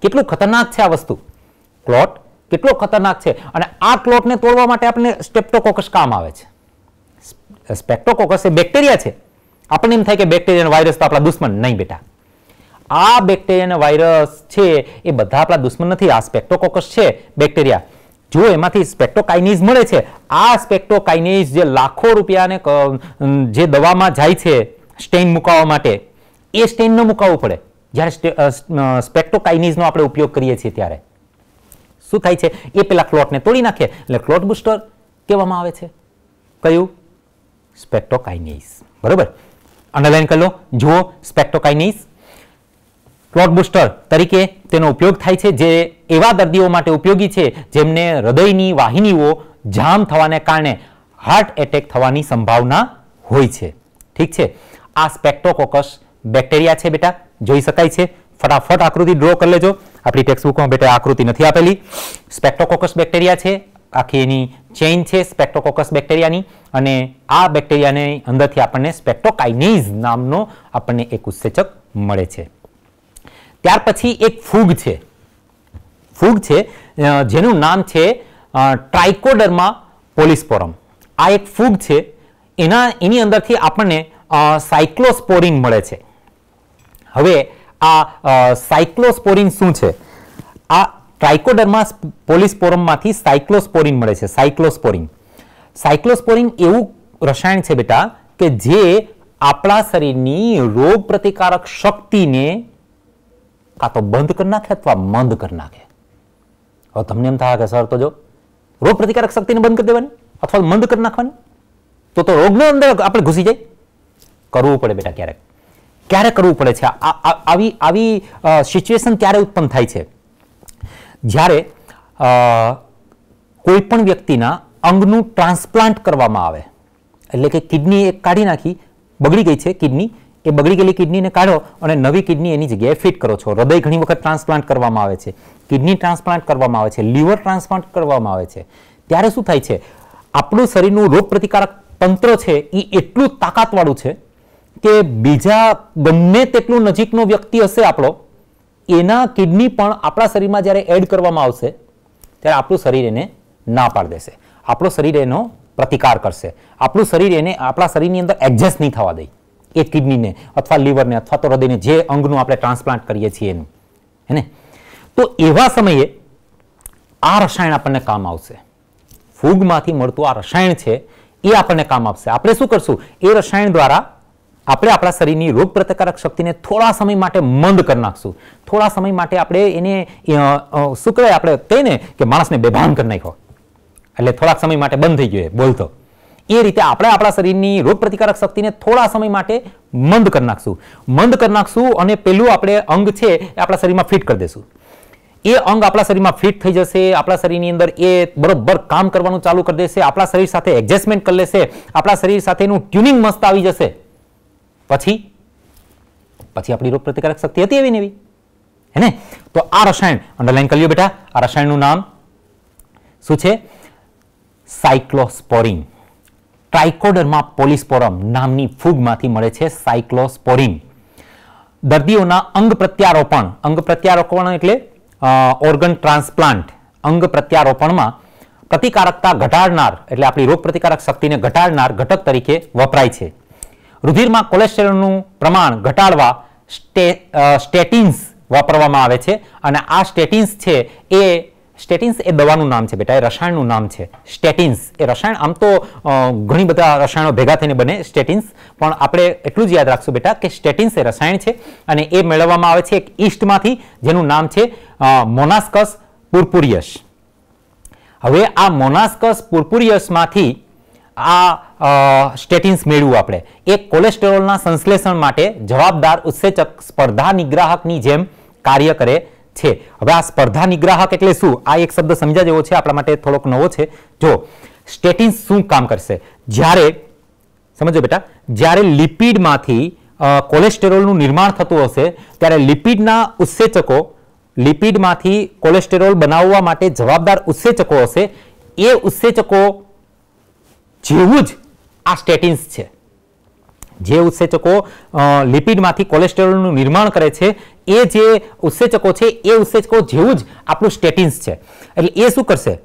[SPEAKER 1] કેટલું ખતરનાક છે આ વસ્તુ. ક્લોટ કેટલો ખતરનાક છે અને આ ક્લોટને તોડવા માટે આપણે સ્ટ્રેપ્ટોકોકસ કામ આવે છે. સ્ટ્રેપ્ટોકોકસ એ બેક્ટેરિયા છે. આપણને એમ થાય કે બેક્ટેરિયા અને વાયરસ તો આપણા દુશ્મન. નહીં બેટા, આ બેક્ટેરિયા અને વાયરસ છે એ બધા આપણા દુશ્મન નથી. આ સ્ટ્રેપ્ટોકોકસ છે બેક્ટેરિયા, જો એમાંથી સ્ટ્રેપ્ટોકાઇનેઝ મળે છે, આ સ્ટ્રેપ્ટોકાઇનેઝ જે લાખો રૂપિયાને જે દવામાં જાય છે સ્ટેઇન મુકાવવા માટે, એ સ્ટેઇન ન મુકાવવું પડે. જ્યારે સ્ટ્રેપ્ટોકાઇનેઝનો આપણે ઉપયોગ કરીએ છીએ ત્યારે શું થાય છે? એ પેલા ક્લોટને તોડી નાખે એટલે ક્લોટ બુસ્ટર કહેવામાં આવે છે. કયું? સ્ટ્રેપ્ટોકાઇનેઝ. બરોબર, અંડરલાઈન કરી લો. જુઓ, સ્ટ્રેપ્ટોકાઇનેઝ ક્લોટ બુસ્ટર તરીકે તેનો ઉપયોગ થાય છે, જે એવા દર્દીઓ માટે ઉપયોગી છે જેમને હૃદયની વાહિનીઓ જામ થવાને કારણે હાર્ટ એટેક થવાની સંભાવના હોય છે. ઠીક છે, આ સ્ટ્રેપ્ટોકોકસ બેક્ટેરિયા છે બેટા, જોઈ શકાય છે. ફટાફટ આકૃતિ ડ્રો કરી લેજો. આપણી ટેક્સ્ટબુકમાં બેટા આકૃતિ નથી આપેલી. સ્ટ્રેપ્ટોકોકસ બેક્ટેરિયા છે, આખી એની ચેઇન છે સ્ટ્રેપ્ટોકોકસ બેક્ટેરિયાની અને આ બેક્ટેરિયાની અંદરથી આપણને સ્ટ્રેપ્ટોકાઇનેઝ નામનો આપણને એક ઉત્સેચક મળે છે. ત્યાર પછી એક ફૂગ છે. ફૂગ છે જેનું નામ છે ટ્રાઇકોડર્મા પોલિસ્પોરમ. આ એક ફૂગ છે, એની અંદરથી આપણને સાયક્લોસ્પોરિન મળે છે. હવે આ સાયક્લોસ્પોરિન શું છે? આ ટ્રાઇકોડર્મા પોલિસ્પોરમમાંથી સાયક્લોસ્પોરિન મળે છે. સાયક્લોસ્પોરિન એવું રસાયણ છે બેટા કે જે આપણા શરીરની રોગ પ્રતિકારક શક્તિને કાં તો બંધ કરી નાખે અથવા મંદ કરી નાખે. હવે તમને એમ થાય કે સર તો જો રોગ પ્રતિકારક શક્તિને બંધ કરી દેવાની અથવા મંદ કરી નાખવાની તો રોગનો અંદર આપણે ઘૂસી જાય. કરવું પડે બેટા ક્યારેક ક્યારે કરવું પડે છે. આવી સિચ્યુએશન ક્યારે ઉત્પન્ન થાય છે? જ્યારે કોઈ પણ વ્યક્તિના અંગનું ટ્રાન્સપ્લાન્ટ કરવામાં આવે, એટલે કે કિડની એક કાઢી નાખી, બગડી ગઈ છે કિડની, એ બગડી ગયેલી કિડનીને કાઢો અને નવી કિડની એની જગ્યાએ ફિટ કરો છો. હૃદય ઘણી વખત ટ્રાન્સપ્લાન્ટ કરવામાં આવે છે, કિડની ટ્રાન્સપ્લાન્ટ કરવામાં આવે છે, લીવર ટ્રાન્સપ્લાન્ટ કરવામાં આવે છે. ત્યારે શું થાય છે? આપણું શરીરનું રોગ પ્રતિકારક તંત્ર છે એ એટલું તાકાતવાળું છે કે બીજા ગમે તેટલું નજીકનો વ્યક્તિ હશે આપણો, એના કિડની પણ આપણા શરીરમાં જ્યારે એડ કરવામાં આવશે ત્યારે આપણું શરીર એને ના પાડી દેશે. આપણું શરીર એનો પ્રતિકાર કરશે. આપણું શરીર એને આપણા શરીરની અંદર એડજસ્ટ નહીં થવા દે એ કિડનીને અથવા લીવરને અથવા તો હૃદયને, જે અંગનું આપણે ટ્રાન્સપ્લાન્ટ કરીએ છીએ એનું, હે ને. તો એવા સમયે આ રસાયણ આપણને કામ આવશે. ફૂગમાંથી મળતું આ રસાયણ છે એ આપણને કામ આપશે. આપણે શું કરશું? એ રસાયણ દ્વારા આપણે આપણા શરીરની રોગ પ્રતિકારક શક્તિને થોડા સમય માટે મંદ કરી નાખશું. થોડા સમય માટે આપણે એને શું કહેવાય, આપણે કહીએ ને કે માણસને બેભાન કરી નાખ્યો, એટલે થોડાક સમય માટે બંધ થઈ ગયો બોલતો. એ રીતે આપણે આપણા શરીરની રોગ પ્રતિકારક શક્તિને થોડા સમય માટે મંદ કરી નાખશું. મંદ કરી નાખશું અને પેલું આપણે અંગ છે એ આપણા શરીરમાં ફિટ કરી દઈશું. એ અંગ આપણા શરીરમાં ફિટ થઈ જશે. આપણા શરીરની અંદર એ બરોબર કામ કરવાનું ચાલુ કરી દેશે. આપણા શરીર સાથે એડજસ્ટમેન્ટ કરી લેશે. આપણા શરીર સાથેનું ટ્યુનિંગ મસ્ત આવી જશે. પછી આપણી રોગ પ્રતિકારક શક્તિ હતી એવી ને એવી, હે ને. તો આ રસાયણ અંડરલાઈન કરી લ્યો બેટા. આ રસાયણનું નામ શું છે? સાયક્લોસ્પોરિન. ટ્રાઇકોડર્મા પોલિસ્પોરમ નામની ફૂગમાંથી મળે છે સાયક્લોસ્પોરિન. દર્દીઓના અંગ પ્રત્યારોપણ એટલે ઓર્ગન ટ્રાન્સપ્લાન્ટ, અંગ પ્રત્યારોપણમાં પ્રતિકારકતા ઘટાડનાર એટલે આપણી રોગ પ્રતિકારક શક્તિને ઘટાડનાર ઘટક તરીકે વપરાય છે. રુધિરમાં કોલેસ્ટેરોલનું પ્રમાણ ઘટાડવા સ્ટેટિન્સ વાપરવામાં આવે છે. અને આ સ્ટેટિન્સ એ દવાનું નામ છે બેટા, એ રસાયણનું નામ છે સ્ટેટિન્સ. એ રસાયણ આમ તો ઘણી બધા રસાયણો ભેગા થઈને બને સ્ટેટિન્સ, પણ આપણે એટલું જ યાદ રાખશું બેટા કે સ્ટેટિન્સ એ રસાયણ છે અને એ મેળવવામાં આવે છે એક ઈસ્ટમાંથી જેનું નામ છે મોનાસ્કસ પુર્પુરિયસ. હવે આ મોનાસ્કસ પુર્પુરિયસમાંથી આ સ્ટેટિન્સ મેળવ્યું આપણે. એ કોલેસ્ટેરોલના સંશ્લેષણ માટે જવાબદાર ઉત્સેચક સ્પર્ધા નિગ્રાહકની જેમ કાર્ય કરે છે. હવે આ સ્પર્ધા નિગ્રાહક એટલે શું? આ એક શબ્દ સમજ્યા જેવો છે, આપણા માટે થોડોક નવો છે. જો સ્ટેટિન્સ શું કામ કરશે? જ્યારે સમજો બેટા, જ્યારે લિપિડમાંથી કોલેસ્ટેરોલનું નિર્માણ થતું હશે ત્યારે લિપિડના ઉત્સેચકો, લિપિડમાંથી કોલેસ્ટેરોલ બનાવવા માટે જવાબદાર ઉત્સેચકો હશે, એ ઉત્સેચકો જેવું જ આ સ્ટેટિન્સ છે. જે ઉત્સેચકો લિપિડમાંથી કોલેસ્ટેરોલનું નિર્માણ કરે છે એ જે ઉત્સેચકો છે એ ઉત્સેચકો જેવું જ આપણું સ્ટેટિન્સ છે. એટલે એ શું કરશે?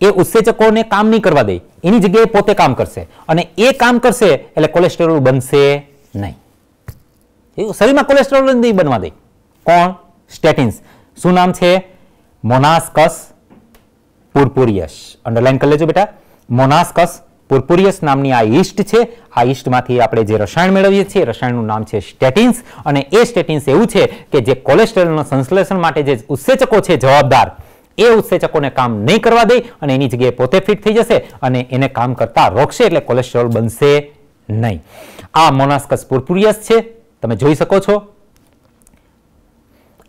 [SPEAKER 1] એ ઉત્સેચકોને કામ નહીં કરવા દે, એની જગ્યાએ પોતે કામ કરશે. અને એ કામ કરશે એટલે કોલેસ્ટેરોલ બનશે નહીં. એ શરીરમાં કોલેસ્ટેરોલ નહીં બનવા દે. કોણ? સ્ટેટિન્સ. શું નામ છે? મોનાસ્કસ પુર્પુરિયસ. અંડરલાઈન કરી લેજો બેટા. મોનાસ્કસ પુર્પુરિયસ નામની આ ઈસ્ટ છે. આ ઈસ્ટમાંથી આપણે જે રસાયણ મેળવીએ છીએ રસાયણનું નામ છે સ્ટેટિન્સ. અને એ સ્ટેટિન્સ એવું છે કે જે કોલેસ્ટેરોલના સંશ્લેષણ માટે જે ઉત્સેચકો છે જવાબદાર, એ ઉત્સેચકોને કામ નહીં કરવા દે અને એની જગ્યાએ પોતે ફિટ થઈ જશે અને એને કામ કરતા રોકશે એટલે કોલેસ્ટેરોલ બનશે નહીં. આ મોનાસ્કસ પુર્પુરિયસ છે, તમે જોઈ શકો છો.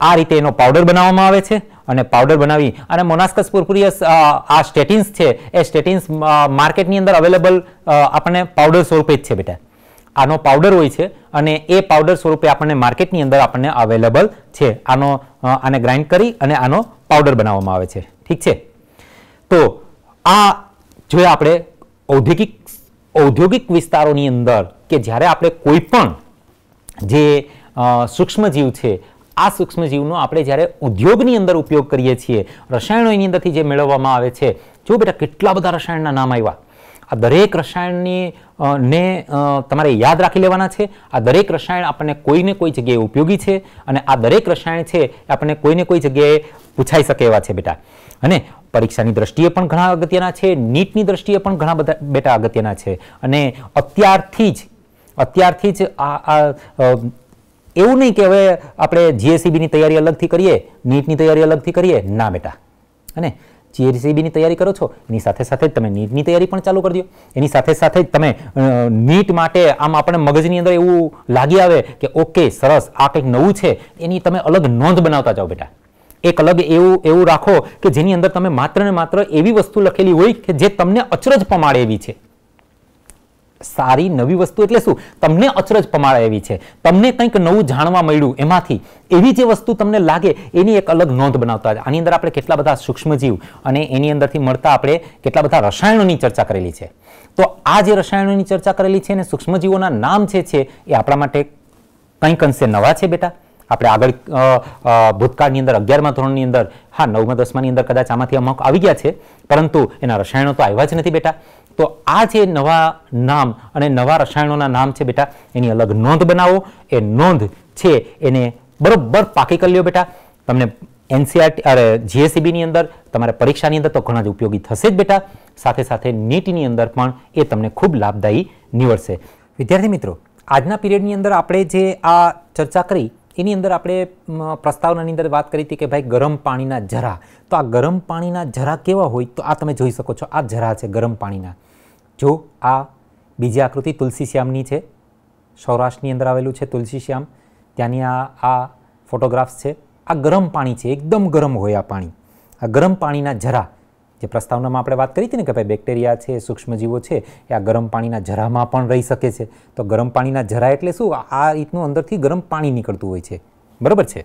[SPEAKER 1] આ રીતે એનો પાવડર બનાવવામાં આવે છે અને પાવડર બનાવી અને મોનાસ્કસ પુર્પુરિયસ આ સ્ટેટિન્સ છે એ સ્ટેટિન્સ માર્કેટની અંદર અવેલેબલ આપણને પાવડર સ્વરૂપે જ છે બેટા. આનો પાવડર હોય છે અને એ પાવડર સ્વરૂપે આપણને માર્કેટની અંદર આપણને અવેલેબલ છે. આને ગ્રાઇન્ડ કરી અને આનો પાવડર બનાવવામાં આવે છે. ઠીક છે. તો આ જોયા આપણે ઔદ્યોગિક વિસ્તારોની અંદર કે જ્યારે આપણે કોઈ પણ જે સૂક્ષ્મજીવ છે, આ સૂક્ષ્મજીવનો આપણે જ્યારે ઉદ્યોગની અંદર ઉપયોગ કરીએ છીએ, રસાયણો એની અંદરથી જે મેળવવામાં આવે છે, જો બેટા કેટલા બધા રસાયણના નામ આવ્યા. આ દરેક રસાયણની ને તમારે યાદ રાખી લેવાના છે. આ દરેક રસાયણ આપણને કોઈને કોઈ જગ્યાએ ઉપયોગી છે અને આ દરેક રસાયણ છે આપણને કોઈને કોઈ જગ્યાએ પૂછાઈ શકે એવા છે બેટા. અને પરીક્ષાની દ્રષ્ટિએ પણ ઘણા અગત્યના છે, નીટની દ્રષ્ટિએ પણ ઘણા બધા બેટા અગત્યના છે. અને અત્યારથી જ એવું નહીં કે હવે આપણે જીએસઈબીની તૈયારી અલગથી કરીએ, નીટની તૈયારી અલગથી કરીએ, ના બેટા. અને જીએસઈબીની તૈયારી કરો છો એની સાથે સાથે જ તમે નીટની તૈયારી પણ ચાલુ કરી દો. એની સાથે સાથે જ તમે નીટ માટે આમ આપણે મગજની અંદર એવું લાગી આવે કે ઓકે સરસ આ કંઈક નવું છે, એની તમે અલગ નોંધ બનાવતા જાઓ બેટા. એક અલગ એવું રાખો કે જેની અંદર તમે માત્ર ને માત્ર એવી વસ્તુ લખેલી હોય કે જે તમને અચરજ પમાડે એવી છે. સારી નવી વસ્તુ એટલે શું? તમને અચરજ પમાડે એવી છે, તમને કંઈક નવું જાણવા મળ્યું એમાંથી, એવી જે વસ્તુ તમને લાગે એની એક અલગ નોંધ બનાવતા. આની અંદર આપણે કેટલા બધા સૂક્ષ્મજીવ અને એની અંદરથી મળતા આપણે કેટલા બધા રસાયણોની ચર્ચા કરેલી છે. તો આ જે રસાયણોની ચર્ચા કરેલી છે અને સૂક્ષ્મજીવોના નામ છે એ આપણા માટે કંઈક અંશે નવા છે બેટા. આપણે આગળ ભૂતકાળની અંદર 11મા ધોરણની અંદર, હા 9મા 10માની અંદર કદાચ આમાંથી અમુક આવી ગયા છે, પરંતુ એના રસાયણો તો આવ્યા જ નથી બેટા. તો આ જે નવા નામ અને નવા રસાયણોના નામ છે બેટા, એની અલગ નોંધ બનાવો. એ નોંધ છે એને બરોબર પાકી કરી લ્યો બેટા. તમને એનસીઆરટી જીએસઈબીની અંદર તમારે પરીક્ષાની અંદર તો ઘણા જ ઉપયોગી થશે જ બેટા. સાથે સાથે નીટની અંદર પણ એ તમને ખૂબ લાભદાયી નીવડશે. વિદ્યાર્થી મિત્રો, આજના પીરિયડની અંદર આપણે જે આ ચર્ચા કરી એની અંદર આપણે પ્રસ્તાવનાની અંદર વાત કરી હતી કે ભાઈ ગરમ પાણીના ઝરા. તો આ ગરમ પાણીના ઝરા કેવા હોય? તો આ તમે જોઈ શકો છો, આ ઝરા છે ગરમ પાણીના. જો આ બીજી આકૃતિ તુલસીશ્યામની છે, સૌરાષ્ટ્રની અંદર આવેલું છે તુલસીશ્યામ, ત્યાંની આ ફોટોગ્રાફ્સ છે. આ ગરમ પાણી છે, એકદમ ગરમ હોય આ પાણી. આ ગરમ પાણીના ઝરા જે પ્રસ્તાવનામાં આપણે વાત કરી હતી ને કે ભાઈ બેક્ટેરિયા છે, સૂક્ષ્મજીવો છે, એ આ ગરમ પાણીના ઝરામાં પણ રહી શકે છે. તો ગરમ પાણીના ઝરા એટલે શું? આ રીતનું અંદરથી ગરમ પાણી નીકળતું હોય છે, બરાબર છે.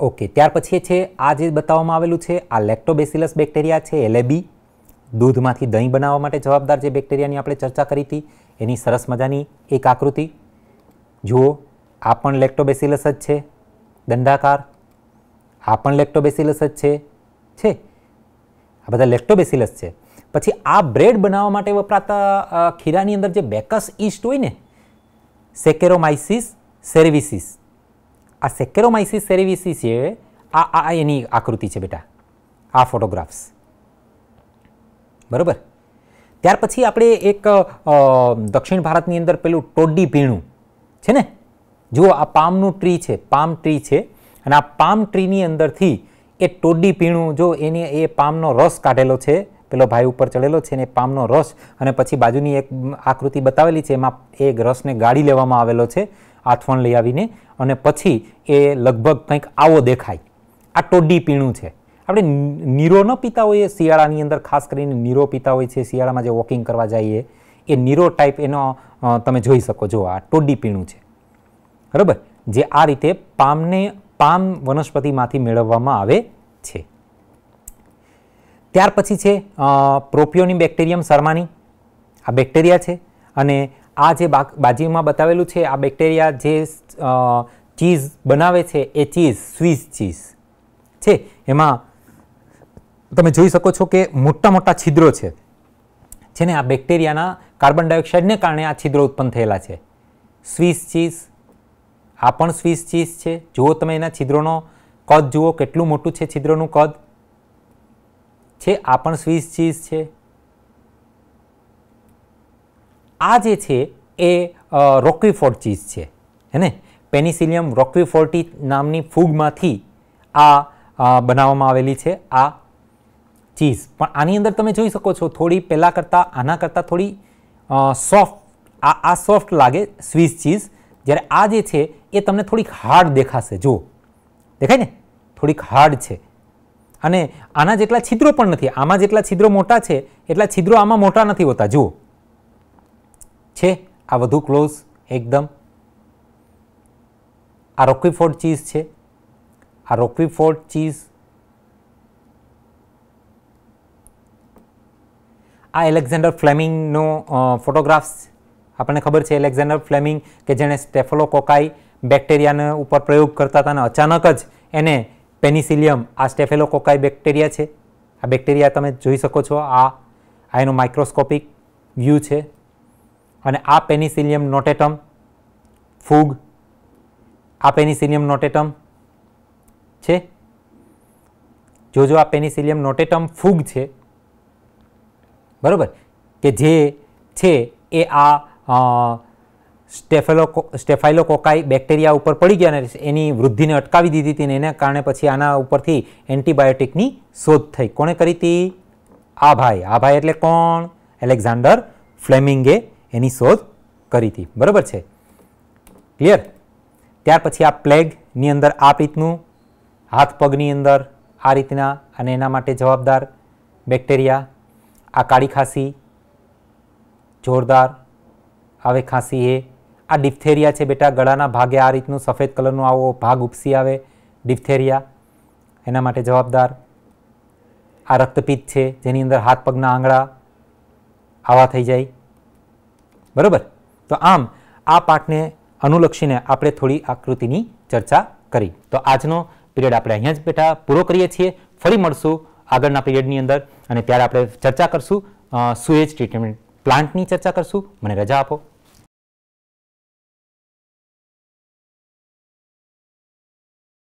[SPEAKER 1] ઓકે, ત્યાર પછી છે આ જે બતાવવામાં આવેલું છે આ લેક્ટોબેસિલસ બેક્ટેરિયા છે, એલએબી. દૂધમાંથી દહીં બનાવવા માટે જવાબદાર જે બેક્ટેરિયાની આપણે ચર્ચા કરી હતી એની સરસ મજાની એક આકૃતિ જુઓ. આ પણ લેક્ટોબેસિલસ જ છે, દંડાકાર. આ પણ લેક્ટોબેસિલસ જ છે. આ બધા લેક્ટોબેસિલસ છે. પછી આ બ્રેડ બનાવવા માટે વપરાતા ખીરાની અંદર જે બેકસ ઈસ્ટ હોય ને, સેકેરોમાઇસિસ સેરેવિસિસ, આ સેકેરોમાઇસિસ સેરેવિસિસ છે, આ એની આકૃતિ છે બેટા, આ ફોટોગ્રાફ્સ, બરોબર. ત્યાર પછી આપણે એક દક્ષિણ ભારતની અંદર પેલું ટોડી પીણું છે ને, જુઓ આ પામનું ટ્રી છે, પામ ટ્રી છે, અને આ પામ ટ્રીની અંદરથી એ ટોડી પીણું, જો એ પામનો રસ કાઢેલો છે, પેલો ભાઈ ઉપર ચડેલો છે ને પામનો રસ, અને પછી બાજુની એક આકૃતિ બતાવેલી છે એમાં એ રસને ગાળી લેવામાં આવેલો છે આથવણ લઈ આવીને, અને પછી એ લગભગ કંઈક આવો દેખાય. આ ટોડી પીણું છે. આપણે નીરો ન પીતા હોઈએ શિયાળાની અંદર, ખાસ કરીને નીરો પીતા હોય છે શિયાળામાં જે વોકિંગ કરવા જઈએ, એ નીરો ટાઈપ એનો તમે જોઈ શકો. જો આ ટોડી પીણું છે, બરાબર, જે આ રીતે પામ વનસ્પતિમાંથી મેળવવામાં આવે છે. ત્યાર પછી છે પ્રોપિયોનિમ બેક્ટેરિયમ શર્માની, આ બેક્ટેરિયા છે. અને આ જે બાજુમાં બતાવેલું છે આ બેક્ટેરિયા જે ચીઝ બનાવે છે, એ ચીઝ સ્વિસ ચીઝ છે. એમાં તમે જોઈ શકો છો કે મોટા મોટા છિદ્રો છે ને, આ બેક્ટેરિયાના કાર્બન ડાયોક્સાઇડને કારણે આ છિદ્રો ઉત્પન્ન થયેલા છે. સ્વિસ ચીઝ, આ પણ સ્વિસ ચીઝ છે. જુઓ તમે એના છિદ્રોનો કદ જુઓ કેટલું મોટું છે, છિદ્રોનું કદ છે. આ પણ સ્વિસ ચીઝ છે. આ જે છે એ રોક્વીફોર્ડ ચીઝ છે, હે ને. પેનિસિલિયમ રોક્વીફોર્ટી નામની ફૂગમાંથી આ બનાવવામાં આવેલી છે આ ચીઝ. પણ આની અંદર તમે જોઈ શકો છો થોડી પહેલાં કરતાં આના કરતાં થોડી સોફ્ટ, આ સોફ્ટ લાગે સ્વિસ ચીઝ, જ્યારે આ જે છે એ તમને થોડીક હાર્ડ દેખાશે. જુઓ, દેખાય ને, થોડીક હાર્ડ છે. અને આના જેટલા છિદ્રો પણ નથી. આમાં જેટલા છિદ્રો મોટા છે એટલા છિદ્રો આમાં મોટા નથી હોતા. જુઓ છે આ વધુ ક્લોઝ એકદમ. આ રોક્વીફોર્ડ ચીઝ છે, આ રોક્વીફોર્ડ ચીઝ. આ એલેક્ઝાન્ડર ફ્લેમિંગનો ફોટોગ્રાફ્સ. આપણને ખબર છે એલેક્ઝાન્ડર ફ્લેમિંગ કે જેણે સ્ટેફેલોકોકાઈ બેક્ટેરિયાના ઉપર પ્રયોગ કરતા હતા અને અચાનક જ એને પેનિસિલિયમ, આ સ્ટેફેલોકોકાઈ બેક્ટેરિયા છે. આ બેક્ટેરિયા તમે જોઈ શકો છો, આ એનો માઇક્રોસ્કોપિક વ્યૂ છે. અને આ પેનિસિલિયમ નોટેટમ ફૂગ, આ પેનિસિલિયમ નોટેટમ છે. જો આ પેનિસિલિયમ નોટેટમ ફૂગ છે, બરાબર, કે જે છે એ આ સ્ટેફાઇલોકોકાઈ બેક્ટેરિયા ઉપર પડી ગયા અને એની વૃદ્ધિને અટકાવી દીધી હતી, અને એના કારણે પછી આના ઉપરથી એન્ટીબાયોટિકની શોધ થઈ. કોણે કરી હતી? આ ભાઈ એટલે કોણ? એલેક્ઝાન્ડર ફ્લેમિંગે એની શોધ કરી હતી. બરાબર છે, ક્લિયર? ત્યાર પછી આ પ્લેગની અંદર આ રીતનું હાથ પગની અંદર આ રીતના, અને એના માટે જવાબદાર બેક્ટેરિયા. આ કાળી ખાંસી જોરદાર આવે, ખાંસી એ. આ ડિફ્થેરિયા છે બેટા, ગળાના ભાગે આ રીતનું સફેદ કલરનું આવો ભાગ ઉપસી આવે, ડિફ્થેરિયા, એના માટે જવાબદાર. આ રક્તપિત્ત છે જેની અંદર હાથ પગના આંગળા આવા થઈ જાય. બરાબર, તો આમ આ પાઠને અનુલક્ષીને આપણે થોડી આકૃતિની ચર્ચા કરી. તો આજનો પીરિયડ આપણે અહીંયા જ બેટા પૂરો કરીએ છીએ. ફરી મળશું આગળના પીરિયડની અંદર, અને ત્યારે આપણે ચર્ચા કરશું સુએજ ટ્રીટમેન્ટ પ્લાન્ટની ચર્ચા કરશું. મને રજા આપો.